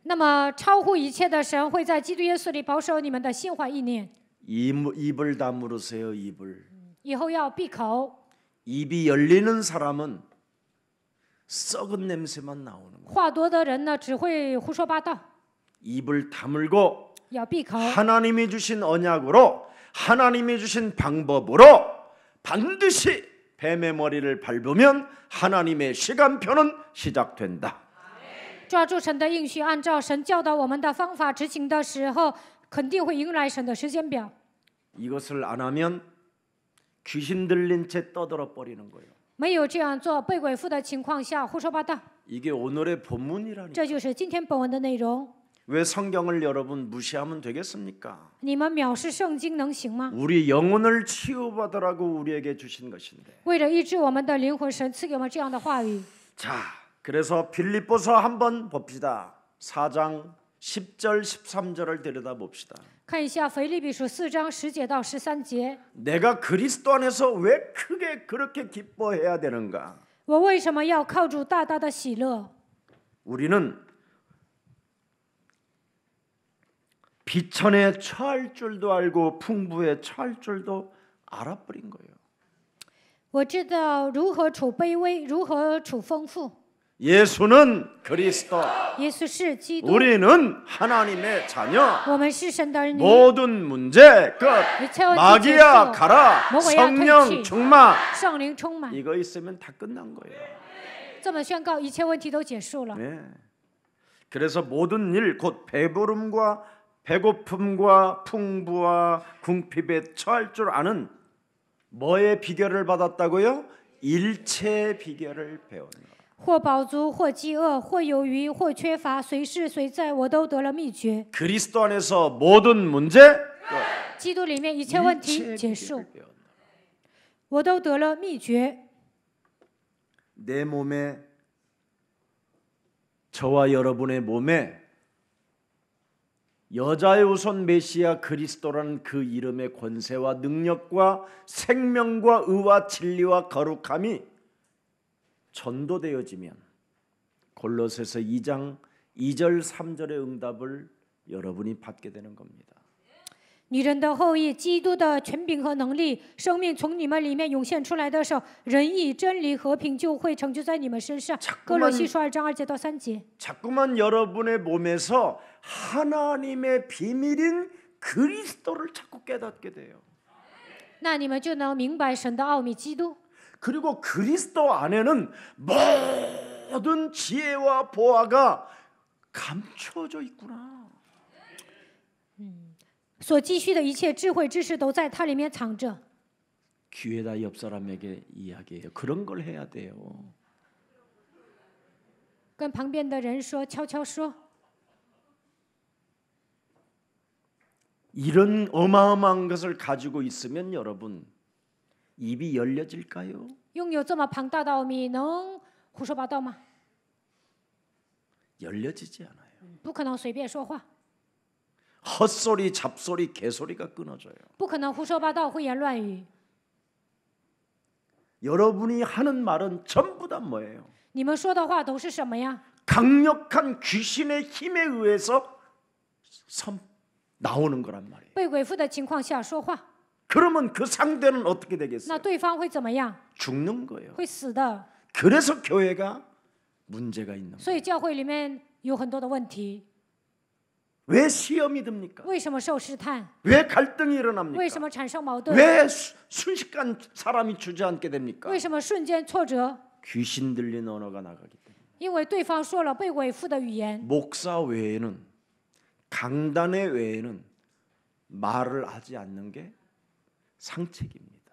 那么超乎一切的神会在基督耶稣里保守你们的心怀意念。 입을 다물으세요. 입을. 以后要闭口， 입이 열리는 사람은 썩은 냄새만 나오는 거예요. 话多的人呢只会胡说八道。 입을 다물고 要闭口， 하나님이 주신 언약으로 하나님이 주신 방법으로 반드시 뱀의 머리를 밟으면 하나님의 시간표는 시작된다. 抓住神的应许，按照神教导我们的方法执行的时候，肯定会迎来神的时间表。 이것을 안 하면 귀신 들린 채 떠들어 버리는 거예요. 没有这样做，被鬼附的情况下胡说八道， 이게 오늘의 본문이라니. 这就是今天本文的内容。 왜 성경을 여러분 무시하면 되겠습니까? 你们藐视圣经能行吗？ 우리 영혼을 치유받으라고 우리에게 주신 것인데. 为了医治我们的灵魂，神赐给我们这样的话语。 자, 그래서 빌립보서 한번 봅시다. 4장 10절 13절을 들여다봅시다. 看一下腓立比书4章10节到13节。 내가 그리스도 안에서 왜 크게 그렇게 기뻐해야 되는가? 我为什么要靠主大大的喜乐？ 우리는 비천에 처할 줄도 알고 풍부에 처할 줄도 알아버린 거예요. 我知道如何处卑微，如何处丰富。 예수는 그리스도, 耶稣是基督， 우리는 하나님의 자녀. 我们是神的儿女， 모든 문제 끝. 一切问题结 마귀야 束， 가라. 魔鬼要退 성령 去， 충만. 圣灵充满， 이거 있으면 다 끝난 거예요. 这么宣告，一切问题都结束了。 네. 그래서 모든 일 곧 배부름과 배고픔과 풍부와 궁핍에 처할 줄 아는 뭐의 비결을 받았다고요? 일체의 비결을 배웠노라. 或饱足，或饥饿，或有余，或缺乏，随事随在，我都得了秘诀。 그리스도 안에서 모든 문제, 基督里面一切问题 일체의 结束， 비결을 배웠노라. 我都得了秘诀。 내 몸에, 저와 여러분의 몸에 여자의 우선 메시아 그리스도라는 그 이름의 권세와 능력과 생명과 의와 진리와 거룩함이 전도되어지면 골로새서 2장 2절 3절의 응답을 여러분이 받게 되는 겁니다. 女人的后裔，基督的权柄和能力，生命从你们里面涌现出来的时候，仁义、真理、和平就会成就在你们身上。哥罗西书2章2节到3节。 자꾸만 여러분의 몸에서 하나님의 비밀인 그리스도를 자꾸 깨닫게 돼요. 那你们就能明白神的奥秘，基督。 그리고 그리스도 안에는 모든 지혜와 보화가 감춰져 있구나. 所积蓄的一切智慧知识都在它里面藏着。 귀에다 옆 사람에게 이야기해요. 그런 걸 해야 돼요. 跟旁边的人说，悄悄说。 이런 어마어마한 것을 가지고 있으면 여러분 입이 열려질까요? 拥有这么庞大的奥秘，能胡说八道吗？ 열려지지 않아요. 不可能随便说话， 헛소리, 잡소리, 개소리가 끊어져요. 不可能胡说八道、胡言乱语。 여러분이 하는 말은 전부 다 뭐예요? 你们说的话都是什么呀？ 강력한 귀신의 힘에 의해서 나오는 거란 말이에요. 被鬼附的情况下说话， 그러면 그 상대는 어떻게 那 되겠어요? 对方会怎么样？ 죽는 거예요. 会死的。 그래서 교회가 문제가 있는 거예요. 所以教会里面有很多的问题。 왜 시험이 듭니까? 为什么受试探？ 왜 갈등이 为什 일어납니까? 么产生矛盾？ 왜 순식간 사람이 주저앉게 됩니까? 为什么瞬间挫折？ 귀신 들린 언어가 나가기 때문에. 因为对方说了被鬼附的语言。 목사 외에는 강단의 외에는 말을 하지 않는 게 상책입니다.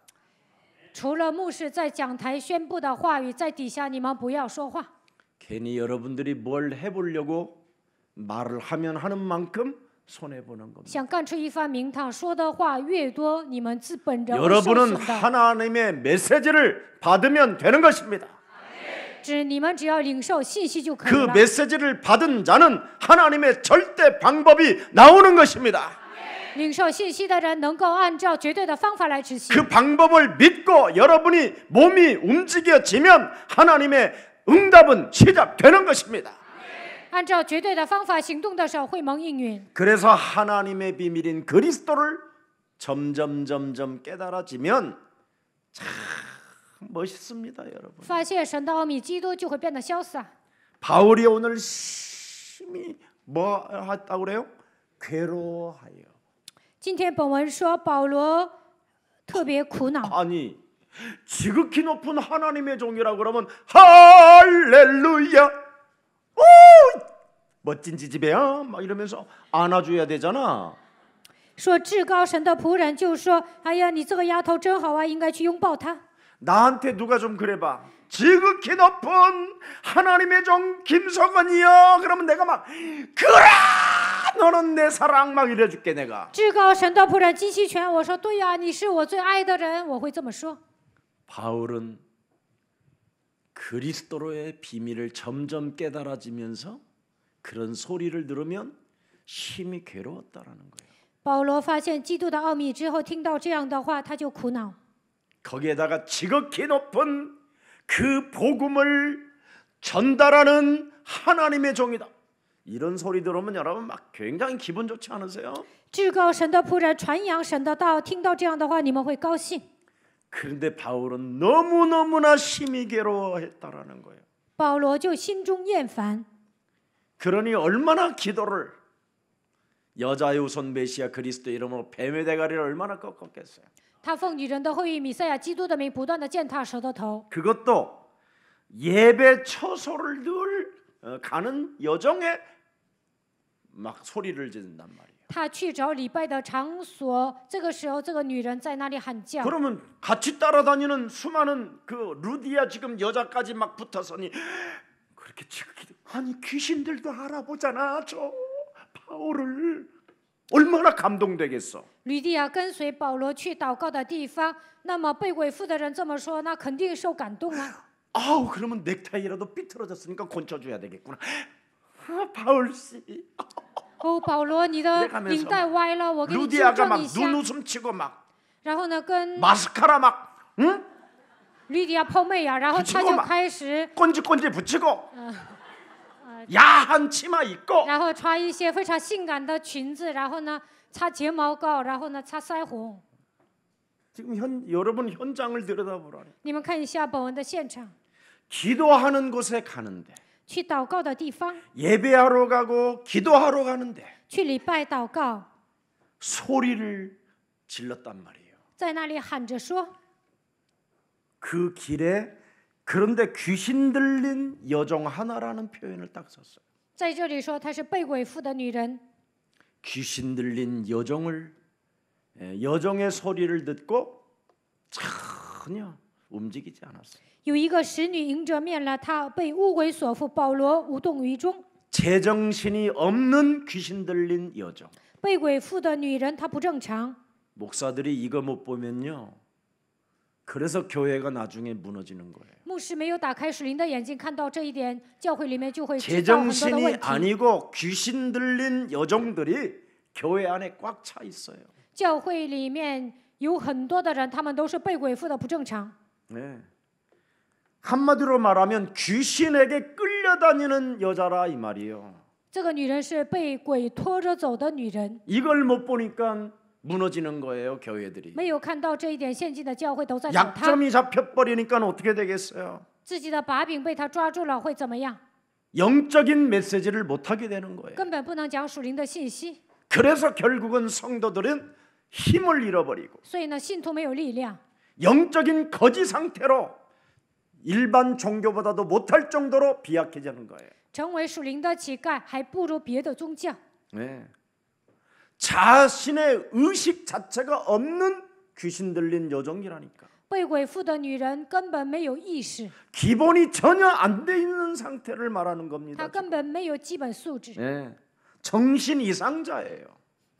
除了牧师在讲台宣布的话语，在底下你们不要说话。 괜히 여러분들이 뭘 해보려고 말을 하면 하는 만큼 손해 보는 겁니다. 想干出一番名堂，说的话越多，你们自本人会受 여러분은 损的。 하나님의 메시지를 받으면 되는 것입니다. 你们只要领受信息就可以 그 了。 메시지를 받은 자는 하나님의 절대 방법이 나오는 것입니다. 领受信息的人能够按照绝对的方法来执行。 그 방법을 믿고 여러분이 몸이 움직여지면 하나님의 응답은 시작되는 것입니다. 按照绝对的方法行动的时候，会蒙应允。 그래서 하나님의 비밀인 그리스도를 점점 깨달아지면 참 멋있습니다, 여러분. 发现神的奥秘，基督就会变得潇洒。 바울이 오늘 심히 뭐 했다고 그래요? 괴로워하여. 今天本文说保罗特别苦恼， 아니 지극히 높은 하나님의 종이라고 그러면 할렐루야, 오 멋진 지지배야 막 이러면서 안아줘야 되잖아. 说至高神的仆人就说：“哎呀，你这个丫头真好啊，应该去拥抱她。” 나한테 누가 좀 그래봐. 지극히 높은 하나님의 종 김석원이여. 그러면 내가 막 그래 너는 내 사랑 막 이래줄게 내가. 至高神的仆人金希全，我说对呀，你是我最爱的人，我会这么说。 바울은 그리스도로의 비밀을 점점 깨달아지면서 그런 소리를 들으면 심히 괴로웠다라는 거예요. 保罗发现基督的奥秘之后，听到这样的话，他就苦恼。 거기에다가 지극히 높은 그 복음을 전달하는 하나님의 종이다. 이런 소리 들으면 여러분 막 굉장히 기분 좋지 않으세요? 至高神的仆人传扬神的道，听到这样的话，你们会高兴。 그런데 바울은 너무너무나 심히 괴로워했다라는 거예요. 保罗就心中厌烦。 그러니 얼마나 기도를 여자의 우선 메시아 그리스도 이름으로 뱀의 대가리를 얼마나 꺾었겠어요. 他奉女人的后裔弥赛亚基督的名，不断的践踏蛇的头。 그것도 예배 처소를 늘 가는 여정에 막 소리를 지른단 말이에요. 他去找礼拜的场所，这个时候，这个女人在那里喊叫。 그러면 같이 따라다니는 수많은 그 루디아 지금 여자까지 막 붙어서니 그렇게 지극히 아니 귀신들도 알아보잖아 저 바울을 얼마나 감동되겠어. 吕地亚跟随保罗去祷告的地方，那么被鬼附的人这么说，那肯定受感动啊。 아우 그러면 넥타이라도 삐뚤어졌으니까 고쳐줘야 되겠구나. 아, 바울 씨. 哦，保罗，你的 내가면서 领带歪了，我给你纠 루디아가 正 막 一下。 눈웃음 치고 막 然后呢，跟 마스카라 막 응? 吕地亚抛媚眼，然后他就开始， 꼰지꼰지 붙이고 야한 치마 입고 然后穿一些非常性感的裙子，然后呢擦睫毛膏，然后呢擦腮红。 지금 여러분 현장을 들여다보라니. 你们看一下本文的现场， 기도하는 곳에 가는데 去祷告的地方， 예배하러 가고 기도하러 가는데 去礼拜祷告， 소리를 질렀단 말이에요. 在那里喊着说， 그 길에 그런데 귀신 들린 여종 하나라는 표현을 딱 썼어요. 在这里说她是被鬼附的女人， 귀신 들린 여종의 소리를 듣고 전혀 움직이지 않았어요. 有一个使女迎着面来，她被污鬼所附，保罗无动于衷。 제정신이 없는 귀신 들린 여종. 被鬼附的女人，她不正常。 목사들이 이거 못 보면요. 그래서 교회가 나중에 무너지는 거예요. 牧师没有打开属灵的眼睛，看到这一点，教会里面就会知道很多的 제정신이 问题。 아니고 귀신 들린 여종들이 교회 안에 꽉 차 있어요. 教会里面有很多的人，他们都是被鬼附的不正常。 네. 한마디로 말하면 귀신에게 끌려다니는 여자라 이 말이에요. 这个女人是被鬼拖着走的女人， 이걸 못 보니까 무너지는 거예요, 교회들이. 没有看到这一点，现今的教会都在找她。 약점이 잡혀버리니까 어떻게 되겠어요? 自己的把柄被她抓住了，会怎么样？ 영적인 메시지를 못하게 되는 거예요. 根本不能讲属灵的信息， 그래서 결국은 성도들은 힘을 잃어버리고 所以呢，信徒没有力量， 영적인 거지 상태로 일반 종교보다도 못할 정도로 비약해지는 거예요. 成为属灵的乞丐，还不如别的宗教。 네. 자신의 의식 자체가 없는 귀신 들린 여종이라니까. 被鬼附的女人根本没有意识， 기본이 전혀 안 돼 있는 상태를 말하는 她 겁니다. 根本没有基本素质， 네. 정신 이상자예요.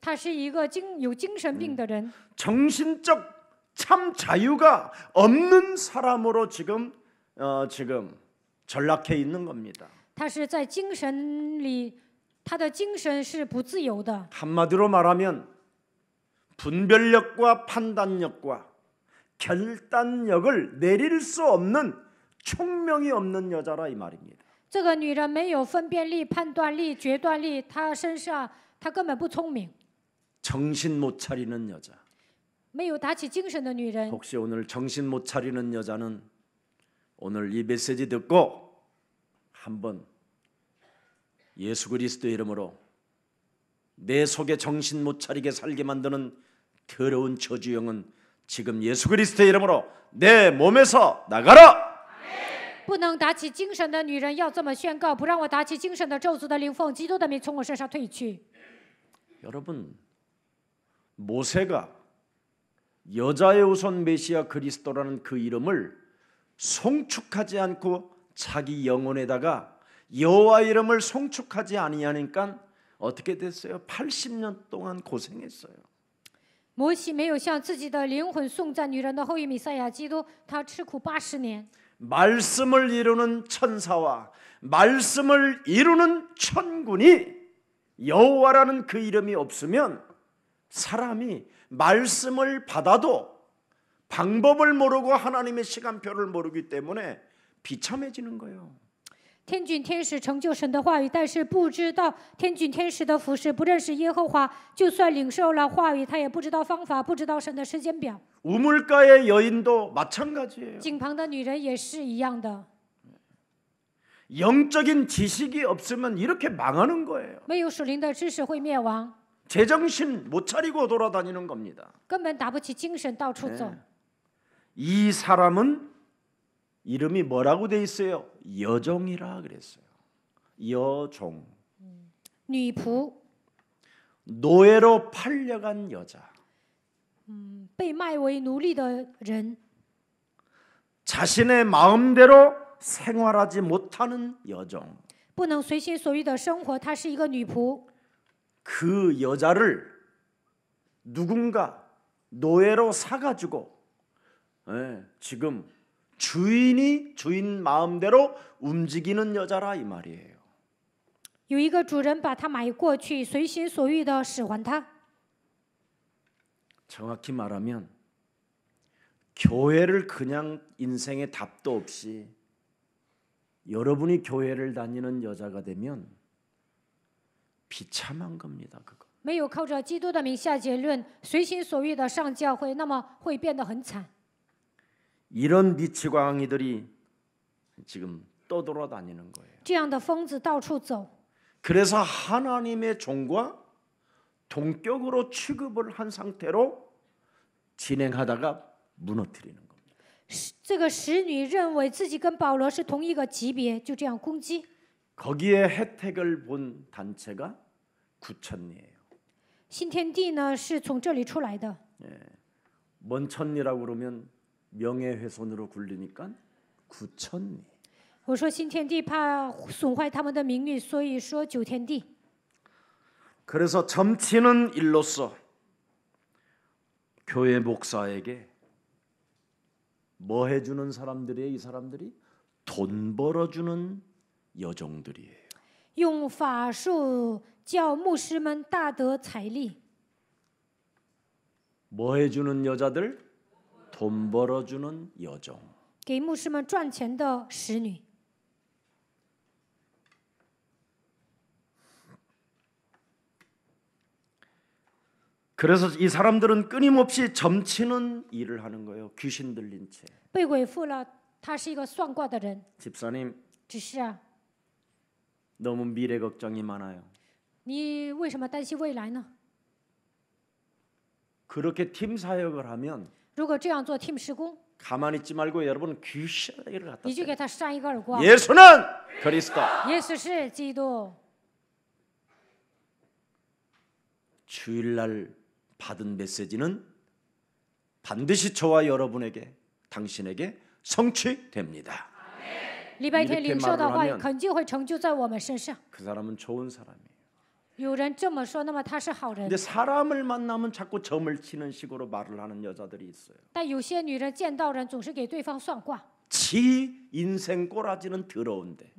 她是一个有精神病的人， 정신적 참 자유가 없는 사람으로 지금 전락해 있는 겁니다. 她是在精神里，她的精神是不自由的。 한마디로 말하면 분별력과 판단력과 결단력을 내릴 수 없는 총명이 없는 여자라 이 말입니다. 这个女人没有分辨力、判断力、决断力，她身上她根本不聪明， 정신 못 차리는 여자. 没有打起精神的女人。 혹시 오늘 정신 못 차리는 여자는 오늘 이 메시지 듣고 한번 예수 그리스도의 이름으로 내 속에 정신 못 차리게 살게 만드는 더러운 저주영은 지금 예수 그리스도의 이름으로 내 몸에서 나가라. 不能打起精神的女人要这么宣告：不让我打起精神的咒诅的灵奉基督的名从我身上退去。 여러분, 모세가 여자의 우선 메시아 그리스도라는 그 이름을 송축하지 않고 자기 영혼에다가 여호와 이름을 송축하지 아니하니까 어떻게 됐어요? 80년 동안 고생했어요. 摩西没有向自己的灵魂颂赞女人的后裔弥赛亚基督，他吃苦80年。 말씀을 이루는 천사와 말씀을 이루는 천군이 여호와라는 그 이름이 없으면 사람이 말씀을 받아도 방법을 모르고 하나님의 시간표를 모르기 때문에 비참해지는 거예요. 天君天使成就神的话语，但是不知道天君天使的服饰，不认识耶和华，就算领受了话语，他也不知道方法，不知道神的时间表。 우물가의 여인도 마찬가지예요. 井旁的女人也是一样的。 영적인 지식이 없으면 이렇게 망하는 거예요. 没有属灵的知识会灭亡， 제정신 못 차리고 돌아다니는 겁니다. 根本打不起精神，到处走。 이 사람은 이름이 뭐라고 돼 있어요? 여종이라 그랬어요. 여종. 女仆， 노예로 팔려간 여자. 被卖为奴隶的人， 자신의 마음대로 생활하지 못하는 여종. 不能随心所欲的生活。她是一个女仆， 그 여자를 누군가 노예로 사가지고 지금 주인 마음대로 움직이는 여자라 이 말이에요. 有一个主人把她买过去，随心所欲的使唤她。 정확히 말하면 교회를 그냥 인생의 답도 없이 여러분이 교회를 다니는 여자가 되면 비참한 겁니다. 그거. 没有靠着基督的名下结论，随心所欲的上教会，那么会变得很惨。 이런 미치광이들이 지금 떠돌아다니는 거예요. 这样的疯子到处走， 그래서 하나님의 종과 동격으로 취급을 한 상태로 진행하다가 무너뜨리는 겁니다. 这个使女认为自己跟保罗是同一个级别，就这样攻击。 거기에 혜택을 본 단체가 구천리예요. 新天地呢是从这里出来的， 먼천리라고 그러면 명예훼손으로 굴리니까 구천리. 我说新天地怕损坏他们的名誉，所以说九天地。 그래서 점치는 일로서 교회 목사에게 뭐 해주는 사람들이에요? 이 사람들이 돈 벌어주는 여종들이에요. 用法术叫牧师们大得财力， 뭐 해주는 여자들? 돈 벌어주는 여종. 给牧师们赚钱的使女。 그래서 이 사람들은 끊임없이 점치는 일을 하는 거예요. 귀신 들린 채. 被鬼附了，他是一个算卦的人。 집사님 只是啊， 너무 미래 걱정이 많아요. 你为什么担心未来呢？ 그렇게 팀 사역을 하면 如果这样做 team 施工， 가만히 있지 말고 여러분 귀신을 갖다 你就 써요. 给他扇一个耳光。 예수는 그리스도. 耶稣是基督。 주일날 받은 메시지는 반드시 저와 여러분에게 당신에게 성취됩니다. 礼拜天 이렇게 领受的 말을 话， 하면 肯定会成就在我们身上。 그 사람은 좋은 사람이에요. 有人这么说，那么他是好人 근데 。 사람을 만나면 자꾸 점을 치는 식으로 말을 하는 여자들이 있어요. 但有些女人见到人总是给对方算卦， 지 인생 꼬라지는 더러운데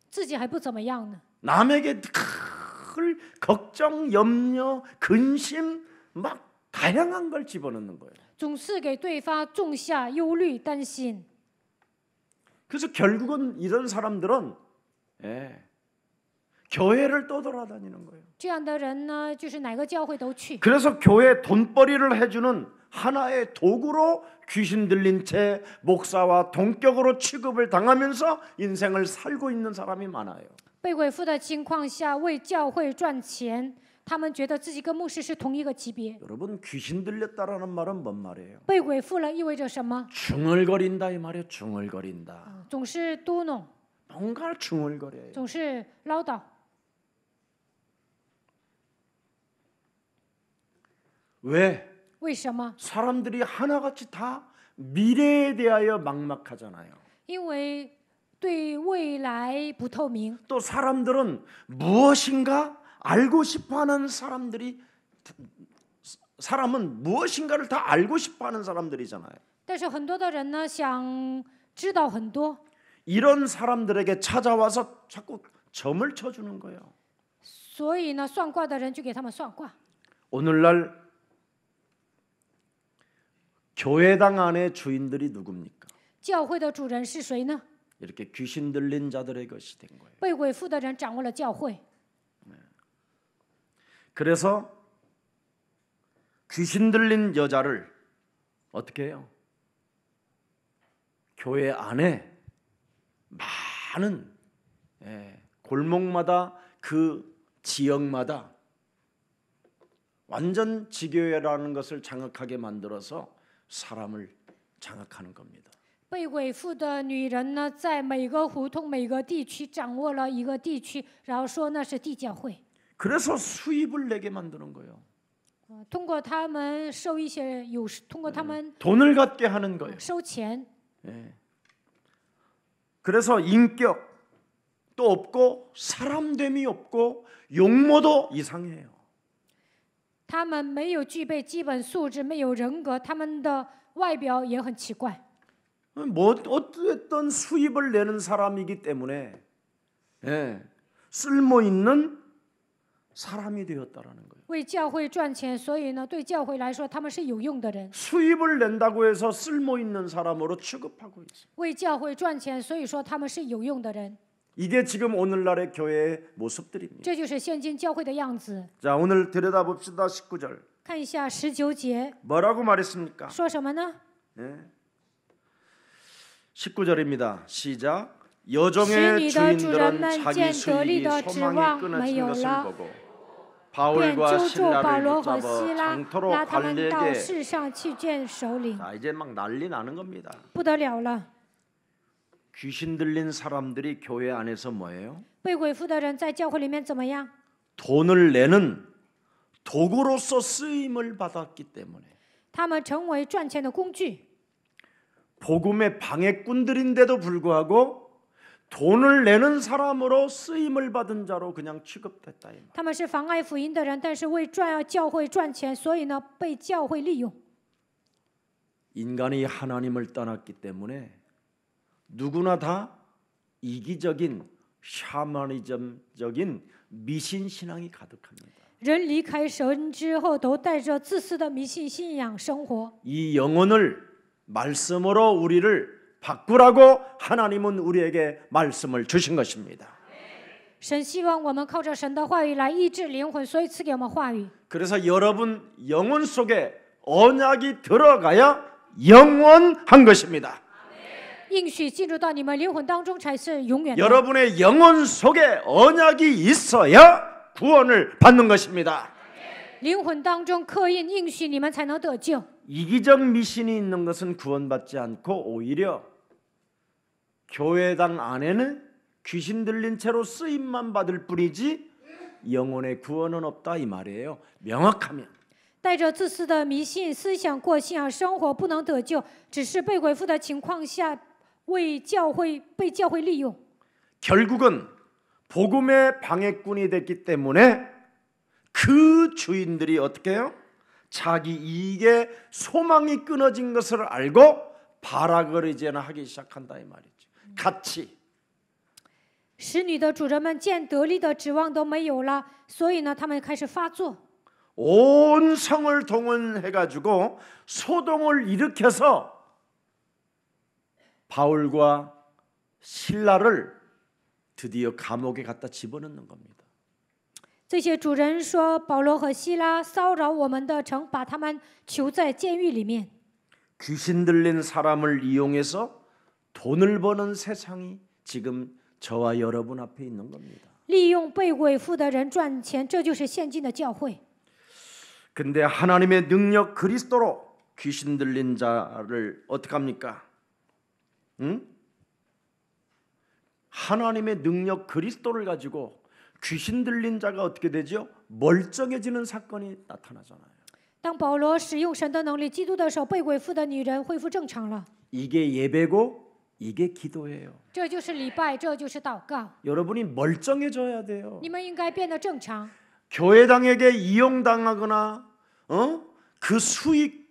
自己还不怎么样呢。 남에게 늘 걱정, 염려, 근심 막 다양한 걸 집어넣는 거예요. 总是给对方种下忧虑、担心。 그래서 결국은 이런 사람들은 교회를 떠돌아다니는 거예요. 这样的人呢，就是哪个教会都去。 그래서 교회 돈벌이를 해주는 하나의 도구로 귀신 들린 채 목사와 동격으로 취급을 당하면서 인생을 살고 있는 사람이 많아요. 被鬼附的情况下，为教会赚钱，他们觉得自己跟牧师是同一个级别。 여러분 귀신 들렸다라는 말은 뭔 말이에요? 被鬼附了意味着什么？ 중얼거린다 이 말이에요. 중얼거린다. 总是嘟哝， 뭔가 중얼거려요. 总是唠叨。 왜? 为什么？ 사람들이 하나같이 다 미래에 대하여 막막하잖아요. 因为对未来不透明。 또 사람들은 무엇인가 알고 싶어하는 사람은 무엇인가를 다 알고 싶어하는 사람들이잖아요. 但是很多的人呢，想知道很多， 이런 사람들에게 찾아와서 자꾸 점을 쳐주는 거예요. 所以呢，算卦的人就给他们算卦。 오늘날 교회당 안의 주인들이 누굽니까? 教会的主人是谁呢？ 이렇게 귀신 들린 자들의 것이 된 거예요. 被鬼附的人掌握了教会， 그래서 귀신 들린 여자를 어떻게 해요? 교회 안에 많은 골목마다 그 지역마다 완전 지교회라는 것을 장악하게 만들어서 사람을 장악하는 겁니다. 被鬼附的女人呢，在每个胡同、每个地区掌握了一个地区，然后说那是地教会。 그래서 수입을 내게 만드는 거예요. 通过他们收一些通过他们 돈을 갖게 하는 거예요. 收钱， 그래서 인격도 없고 사람됨이 없고 용모도 이상해요. 他们没有具备基本素质，没有人格，他们的外表也很奇怪。 어떤 수입을 내는 사람이기 때문에 쓸모 있는 사람이 되었다라는 거예요. 为教会赚钱，所以呢，对教会来说，他们是有用的人。 수입을 낸다고 해서 쓸모 있는 사람으로 취급하고 있어요. 为教会赚钱，所以说他们是有用的人。 이게 지금 오늘날의 교회의 모습들입니다. 这就是现今教会的样子。 자, 오늘 들여다봅시다. 19절. 看一下19节 뭐라고 말했습니까? 说什么呢？ 19절입니다. 시작. 使 여종의 你的主人 주인들은 们 자기 见得力 수익이 的指 소망이 望没 끊어진 有 것을 了， 보고 便 바울과 揪住保 신라를 罗和 붙잡아 希拉， 장터로 拉他们到 갈릴리에게 世上去见首领。 자, 이제 막 난리 나는 겁니다. 不得了了， 귀신 들린 사람들이 교회 안에서 뭐예요? 被鬼附的人在教会里面怎么样？ 돈을 내는 도구로서 쓰임을 받았기 때문에 他们成为赚钱的工具。 복음의 방해꾼들인데도 불구하고 돈을 내는 사람으로 쓰임을 받은 자로 그냥 취급됐다. 他们是妨碍福音的人，但是为教会赚钱，所以呢被教会利用。 인간이 하나님을 떠났기 때문에 누구나 다 이기적인 샤머니즘적인 미신 신앙이 가득합니다. 人离开神之后，都带着自私的迷信信仰生活。 이 영혼을 말씀으로 우리를 바꾸라고 하나님은 우리에게 말씀을 주신 것입니다. 神希望我们靠着神的话语来医治灵魂，所以赐给我们话语。 그래서 여러분 영혼 속에 언약이 들어가야 영원한 것입니다. 应许进入到你们灵魂当中，才是永远的。 여러분의 영혼 속에 언약이 있어야 구원을 받는 것입니다. 灵魂当中刻印应许，你们才能得救。 이기적 미신이 있는 것은 구원받지 않고 오히려 교회당 안에는 귀신 들린 채로 쓰임만 받을 뿐이지 영혼의 구원은 없다 이 말이에요. 명확하면. 带着自私的迷信思想过信仰生活，不能得救，只是被鬼附的情况下，被教会利用。 결국은 복음의 방해꾼이 됐기 때문에 그 주인들이 어떻게 해요? 자기 이익에 소망이 끊어진 것을 알고 발악을 이제는 하기 시작한다 이 말이죠. 같이 使女的主人们见得力的指望都没有了，所以呢，他们开始发作， 온 성을 동원해가지고 소동을 일으켜서 바울과 신라를 드디어 감옥에 갖다 집어넣는 겁니다. 这些主人说保罗和希拉骚扰我们的城，把他们囚在监狱里面。 귀신 들린 사람을 이용해서 돈을 버는 세상이 지금 저와 여러분 앞에 있는 겁니다. 利用被鬼附的人赚钱，这就是现今的教会。 근데 하나님의 능력 그리스도로 귀신 들린 자를 어떻게 합니까? 응? 하나님의 능력 그리스도를 가지고 귀신 들린 자가 어떻게 되죠? 멀쩡해지는 사건이 나타나잖아요. 当保罗使用神的能力基督的时候，被鬼附的女人恢复正常了。 이게 예배고 이게 기도예요. 这就是礼拜，这就是祷告。 여러분이 멀쩡해져야 돼요. 你们应该变得正常。 교회당에게 이용당하거나 그 수익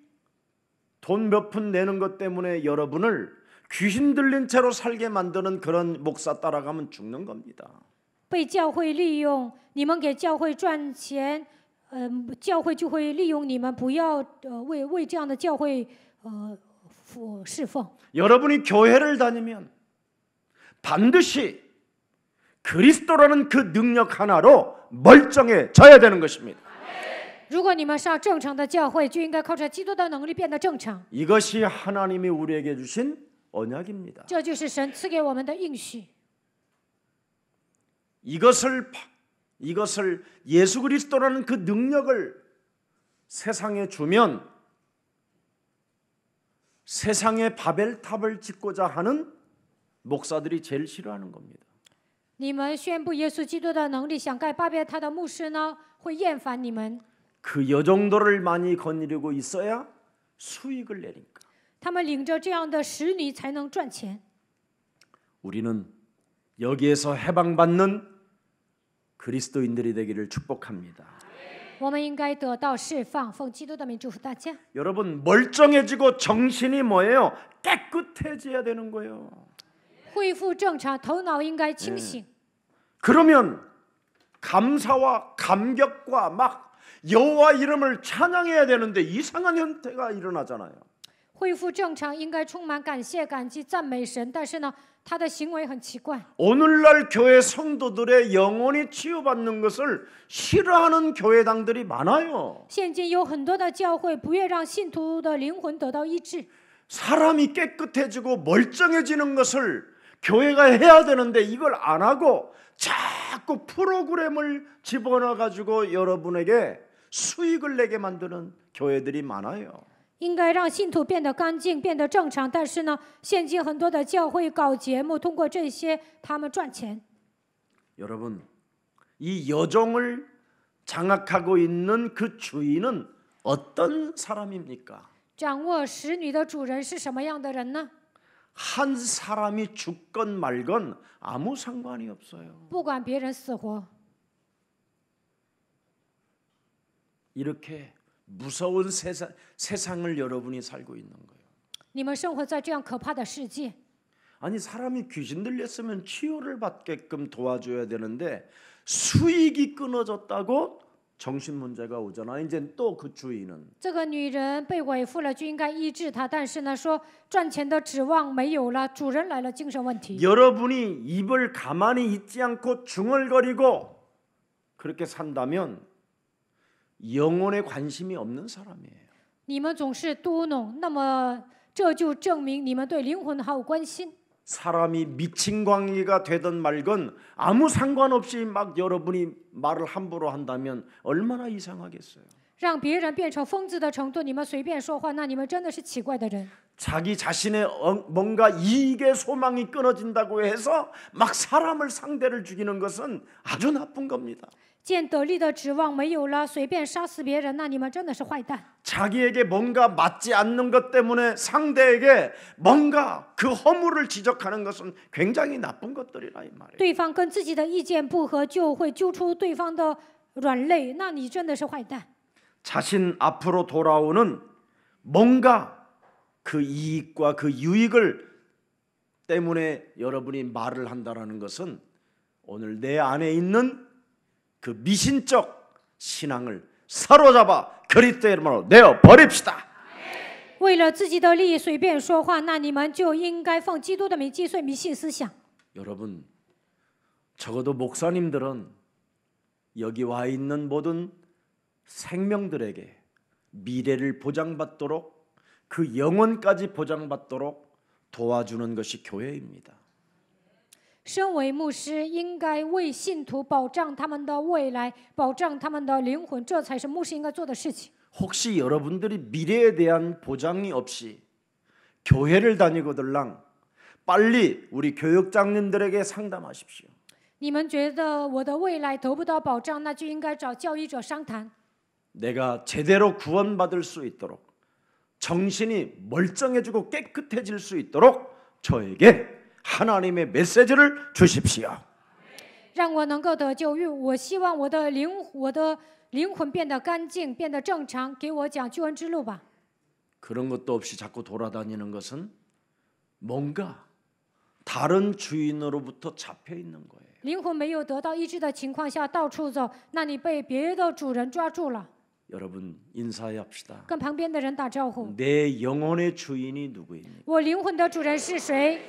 돈 몇 푼 내는 것 때문에 여러분을 귀신 들린 채로 살게 만드는 그런 목사 따라가면 죽는 겁니다. 被教会利用，你们给教会赚钱，教会就会利用你们，不要为这样的教会侍奉。 여러분이 교회를 다니면 반드시 그리스도라는 그 능력 하나로 멀쩡해져야 되는 것입니다. 如果你们上正常的教会，就应该靠着基督的能力变得正常。 이것이 하나님이 우리에게 주신 언약입니다. 这就是神赐给我们的应许。 이것을 예수 그리스도라는 그 능력을 세상에 주면 세상에 바벨탑을 짓고자 하는 목사들이 제일 싫어하는 겁니다. 你们宣布耶稣基督的能力，想盖巴别塔的牧师呢，会厌烦你们。 그 여정도를 많이 거느리고 있어야 수익을 내니까. 他们领着这样的使女才能赚钱。 우리는 여기에서 해방받는 그리스도인들이 되기를 축복합니다. 我们应该得到释放，奉基督的名祝福大家。 여러분 멀쩡해지고 정신이 뭐예요? 깨끗해져야 되는 거예요. 恢复正常，头脑应该清醒。 그러면 감사와 감격과 막 여호와 이름을 찬양해야 되는데 이상한 형태가 일어나잖아요. 恢复正常应该充满感谢、感激、赞美神，但是呢，他的行为很奇怪。 오늘날 교회 성도들의 영혼이 치유받는 것을 싫어하는 교회당들이 많아요. 现今有很多的教会不愿让信徒的灵魂得到医治。 사람이 깨끗해지고 멀쩡해지는 것을 교회가 해야 되는데 이걸 안 하고 자꾸 프로그램을 집어넣어 가지고 여러분에게 수익을 내게 만드는 교회들이 많아요. 应该让信徒变得干净、变得正常，但是呢，现今很多的教会搞节目，通过这些他们赚钱。 여러분, 이 여종을 장악하고 있는 그 주인은 어떤 사람입니까? 掌握使女的主人是什么样的人呢？ 한 사람이 죽건 말건 아무 상관이 없어요. 不管别人死活， 이렇게 무서운 세상을 여러분이 살고 있는 거예요. 你们生活在这样可怕的世界。 아니 사람이 귀신 들렸으면 치유를 받게끔 도와줘야 되는데 수익이 끊어졌다고 정신 문제가 오잖아. 이제 또 그 주인은 这个女人被鬼附了，就应该医治她，但是呢，说赚钱的指望没有了，主人来了，精神问题。 여러분이 입을 가만히 있지 않고 중얼거리고 그렇게 산다면 영혼에 관심이 없는 사람이에요. 你们总是嘟哝，那么这就证明你们对灵魂毫无关心。 사람이 미친 광이가 되든 말건 아무 상관없이 막 여러분이 말을 함부로 한다면 얼마나 이상하겠어요. 让别人变成疯子的程度，你们随便说话，那你们真的是奇怪的人。 자기 자신의 뭔가 이익의 소망이 끊어진다고 해서 막 사람을 상대를 죽이는 것은 아주 나쁜 겁니다. 见得利的指望没有了，随便杀死别人，那你们真的是坏蛋。 자기에게 뭔가 맞지 않는 것 때문에 상대에게 뭔가 그 허물을 지적하는 것은 굉장히 나쁜 것들이라 이 말이에요. 对方跟自己的意见不合，就会揪出对方的软肋，那你真的是坏蛋。 자신 앞으로 돌아오는 뭔가 그 이익과 그 유익을 때문에 여러분이 말을 한다라는 것은 오늘 내 안에 있는 그 미신적 신앙을 사로잡아 그리스도의 이름으로 내어 버립시다. 为了自己的利益随便说话，那你们就应该奉基督的名击碎迷信思想。 여러분, 적어도 목사님들은 여기 와 있는 모든 생명들에게 미래를 보장받도록 그 영혼까지 보장받도록 도와주는 것이 교회입니다. 身为牧师，应该为信徒保障他们的未来，保障他们的灵魂，这才是牧师应该做的事情。 혹시 여러분들이 미래에 대한 보장이 없이 교회를 다니고들랑 빨리 우리 교육장님들에게 상담하십시오. 你们觉得我的未来得不到保障，那就应该找教育者商谈。 내가 제대로 구원받을 수 있도록 정신이 멀쩡해지고 깨끗해질 수 있도록 저에게 하나님의 메시지를 주십시오. 让我能够得救，我希望我的灵魂变得干净，变得正常，给我讲救恩之路吧。 그런 것도 없이 자꾸 돌아다니는 것은 뭔가 다른 주인으로부터 잡혀 있는 거예요. 灵魂没有得到医治的情况下到处走，那你被别的主人抓住了。 여러분 인사합시다. 跟旁边的人打招呼。 내 영혼의 주인이 누구입니까? 我灵魂的主人是谁？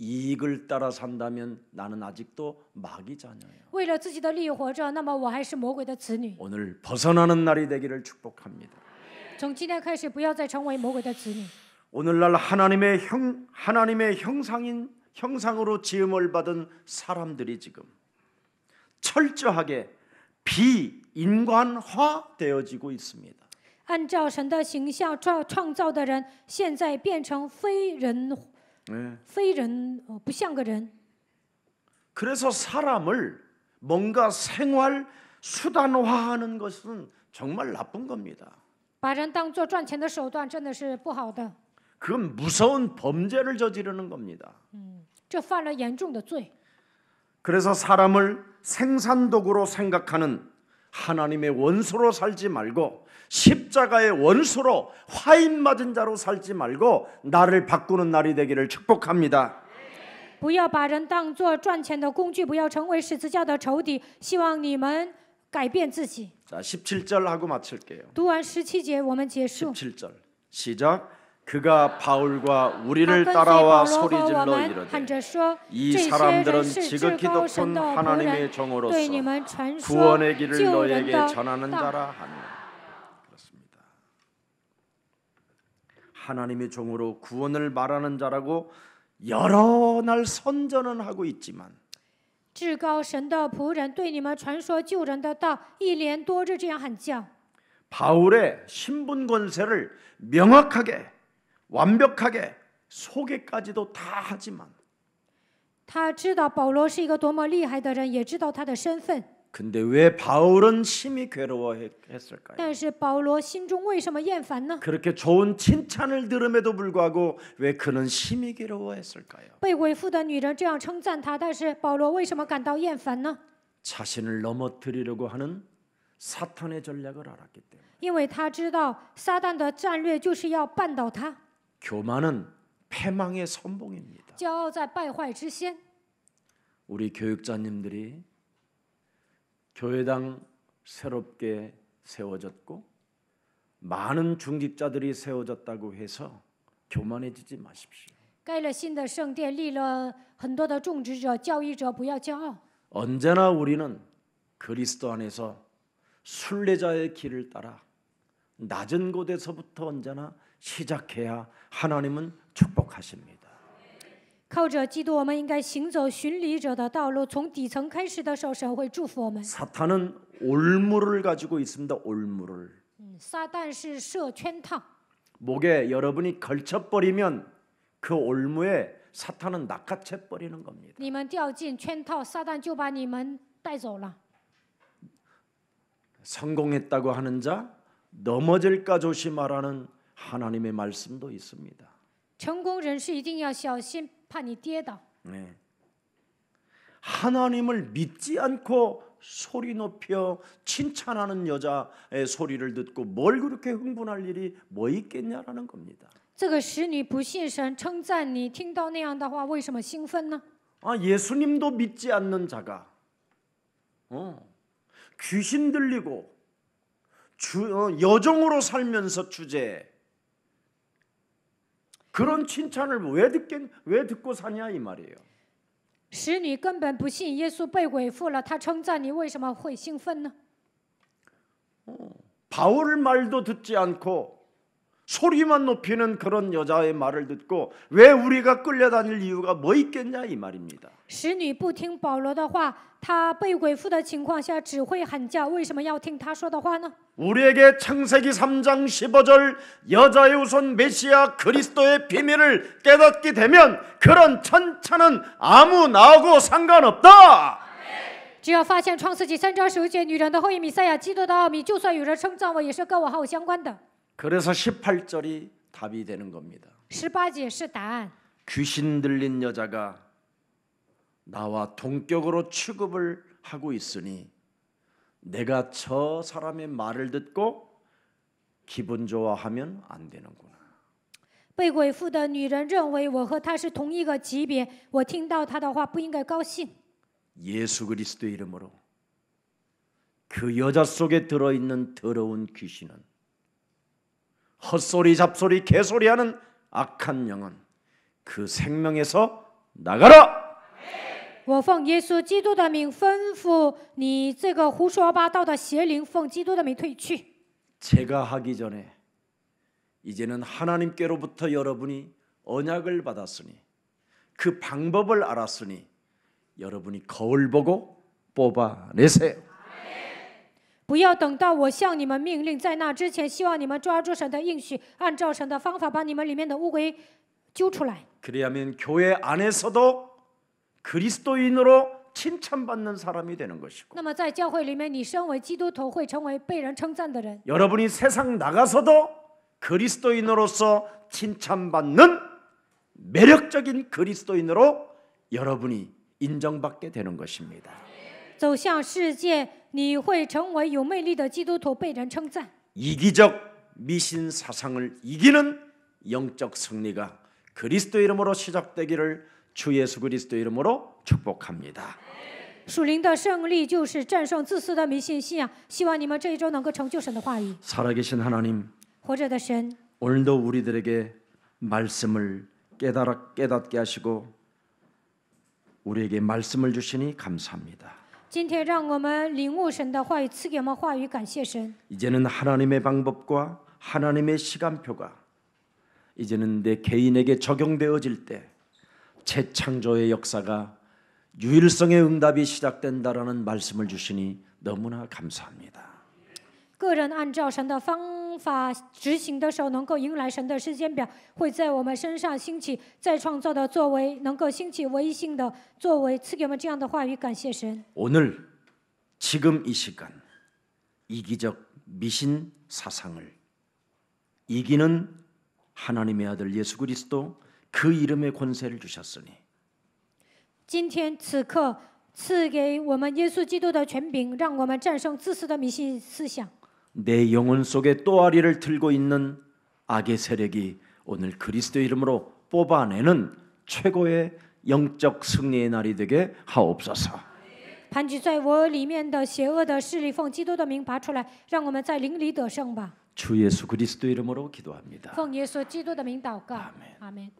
이익을 따라 산다면 나는 아직도 마귀 자녀예요. 为了自己的利益活着，那么我还是魔鬼的子女。 오늘 벗어나는 날이 되기를 축복합니다. 从今天开始，不要再成为魔鬼的子女。 오늘날 하나님의 형상인 형상으로 지음을 받은 사람들이 지금 철저하게 비인간화되어지고 있습니다. 按照神的形象创造的人，现在变成非人不像个人。 그래서 사람을 뭔가 생활 수단화하는 것은 정말 나쁜 겁니다. 把人当作赚钱的手段，真的是不好的。 그건 무서운 범죄를 저지르는 겁니다. 这犯了严重的罪。 그래서 사람을 생산도구로 생각하는 하나님의 원수로 살지 말고 십자가의 원수로 화인 맞은 자로 살지 말고 나를 바꾸는 날이 되기를 축복합니다. 不要把人当作赚钱的工具，不要成为十字架的仇敌。希望你们改变自己。 자, 17절 하고 마칠게요. 读完17节，我们结束。 17절 시작. 그가 바울과 他 우리를 跟随 따라와 保罗和我 소리질러 们 이르되 喊着说： 이 这些 사람들은 人是至 지극히 高神 높은 的仆 하나님의 人， 종으로서 对你们传说 구원의 길을 救人 너에게 的 전하는 道。 자라 하니. 그렇습니다. 하나님의 종으로 구원을 말하는 자라고 여러 날 선전은 하고 있지만 至高神的仆人对你们传说救人的道，一连多日这样喊叫。 바울의 신분 권세를 명확하게 완벽하게 소개까지도 다 하지만 他知道保罗是一个多么厉害的人，也知道他的身份。 근데 왜 바울은 심히 괴로워했을까요? 但是保罗心中为什么厌烦呢？ 그렇게 좋은 칭찬을 들음에도 불구하고 왜 그는 심히 괴로워했을까요? 被鬼附的女人这样称赞他，但是保罗为什么感到厌烦呢？ 자신을 넘어뜨리려고 하는 사탄의 전략을 알았기 때문에 因为他知道撒旦的战略就是要绊倒他。 교만은 패망의 선봉입니다. 骄傲在败坏之先。 우리 교육자님들이 교회당 새롭게 세워졌고 많은 중직자들이 세워졌다고 해서 교만해지지 마십시오. 盖了新的圣殿，立了很多的种植者、教育者，不要骄傲。 언제나 우리는 그리스도 안에서 순례자의 길을 따라 낮은 곳에서부터 언제나 시작해야 하나님은 축복하십니다. 靠着基督，我们应该行走巡礼者的道路，从底层开始的时候，神会祝福我们。 사탄은 올무를 가지고 있습니다. 올무를. 撒旦是设圈套， 목에 여러분이 걸쳐버리면 그 올무에 사탄은 낚아채 버리는 겁니다. 你们掉进圈套，撒旦就把你们带走了。 성공했다고 하는 자 넘어질까 조심하라는 하나님의 말씀도 있습니다. 成功人士一定要小心，怕你跌倒。 네. 하나님을 믿지 않고 소리 높여 칭찬하는 여자의 소리를 듣고 뭘 그렇게 흥분할 일이 뭐 있겠냐라는 겁니다. 这个使女不信神，称赞你，听到那样的话，为什么兴奋呢？ 아, 예수님도 믿지 않는 자가 귀신 들리고 여종으로 살면서 주제에 그런 칭찬을 왜 듣고 사냐 이 말이에요. 使女根本不信耶稣被鬼附了，她称赞你，为什么会兴奋呢？ 바울 말도 듣지 않고 소리만 높이는 그런 여자의 말을 듣고 왜 우리가 끌려다닐 이유가 뭐 있겠냐 이 말입니다. 使女不听保罗的话，她被鬼附的情况下只会喊叫，为什么要听他说的话呢？ 우리에게 창세기 3장 15절 여자의 우선 메시아 그리스도의 비밀을 깨닫게 되면 그런 천찬은 아무 나하고 상관없다. 只要发现创世纪3章15节女人的后裔弥赛亚基督的奥秘，就算有人称赞我，也是跟我毫无相关的。 그래서 18절이 답이 되는 겁니다. 18节是答案。 귀신 들린 여자가 나와 동격으로 취급을 하고 있으니 내가 저 사람의 말을 듣고 기분 좋아하면 안 되는구나. 被鬼附的女人认为我和她是同一个级别，我听到她的话不应该高兴。 예수 그리스도의 이름으로 그 여자 속에 들어있는 더러운 귀신은 헛소리 잡소리 개소리하는 악한 영은 그 생명에서 나가라. 我奉耶稣基督的名吩咐你这个胡说八道的邪灵，奉基督的名退去。 제가 하기 전에 이제는 하나님께로부터 여러분이 언약을 받았으니 그 방법을 알았으니 여러분이 거울 보고 뽑아내세요. 不要等到我向你们命令，在那之前，希望你们抓住神的应许，按照神的方法把你们里面的污秽揪出来。 그래야면 교회 안에서도 그리스도인으로 칭찬받는 사람이 되는 것이고 那么在教会里面，你身为基督徒会成为被人称赞的人。 여러분이 세상 나가서도 그리스도인으로서 칭찬받는 매력적인 그리스도인으로 여러분이 인정받게 되는 것입니다. 走向世界，你会成为有魅力的基督徒，被人称赞。 이기적 미신 사상을 이기는 영적 승리가 그리스도 이름으로 시작되기를 주 예수 그리스도 이름으로 축복합니다. 属灵的胜利就是战胜自私的迷信信仰。希望你们这一周能够成就神的话语。 살아계신 하나님, 活着的神， 오늘도 우리들에게 말씀을 깨닫게 하시고 우리에게 말씀을 주시니 감사합니다. 今天让我们领悟神的话语，赐给我们话语，感谢神。 이제는 하나님의 방법과 하나님의 시간표가 이제는 내 개인에게 적용되어질 때 재창조의 역사가 유일성의 응답이 시작된다라는 말씀을 주시니 너무나 감사합니다. 个人按照神的方法执行的时候，能够迎来神的时间表，会在我们身上兴起再创造的作为，能够兴起唯一性的作为，赐给我们这样的话语，感谢神。 오늘 지금 이 시간 이기적 미신 사상을 이기는 하나님의 아들 예수 그리스도 그 이름의 권세를 주셨으니 今天此刻赐给我们耶稣基督的权柄，让我们战胜自私的迷信思想。 내 영혼 속에 또아리를 들고 있는 악의 세력이 오늘 그리스도 이름으로 뽑아내는 최고의 영적 승리의 날이 되게 하옵소서. 盘踞在我里面的邪恶的势力，奉基督的名拔出来，让我们在灵里得胜吧。 주 예수 그리스도 이름으로 기도합니다. 奉耶稣基督的名祷告， 아멘. 阿门。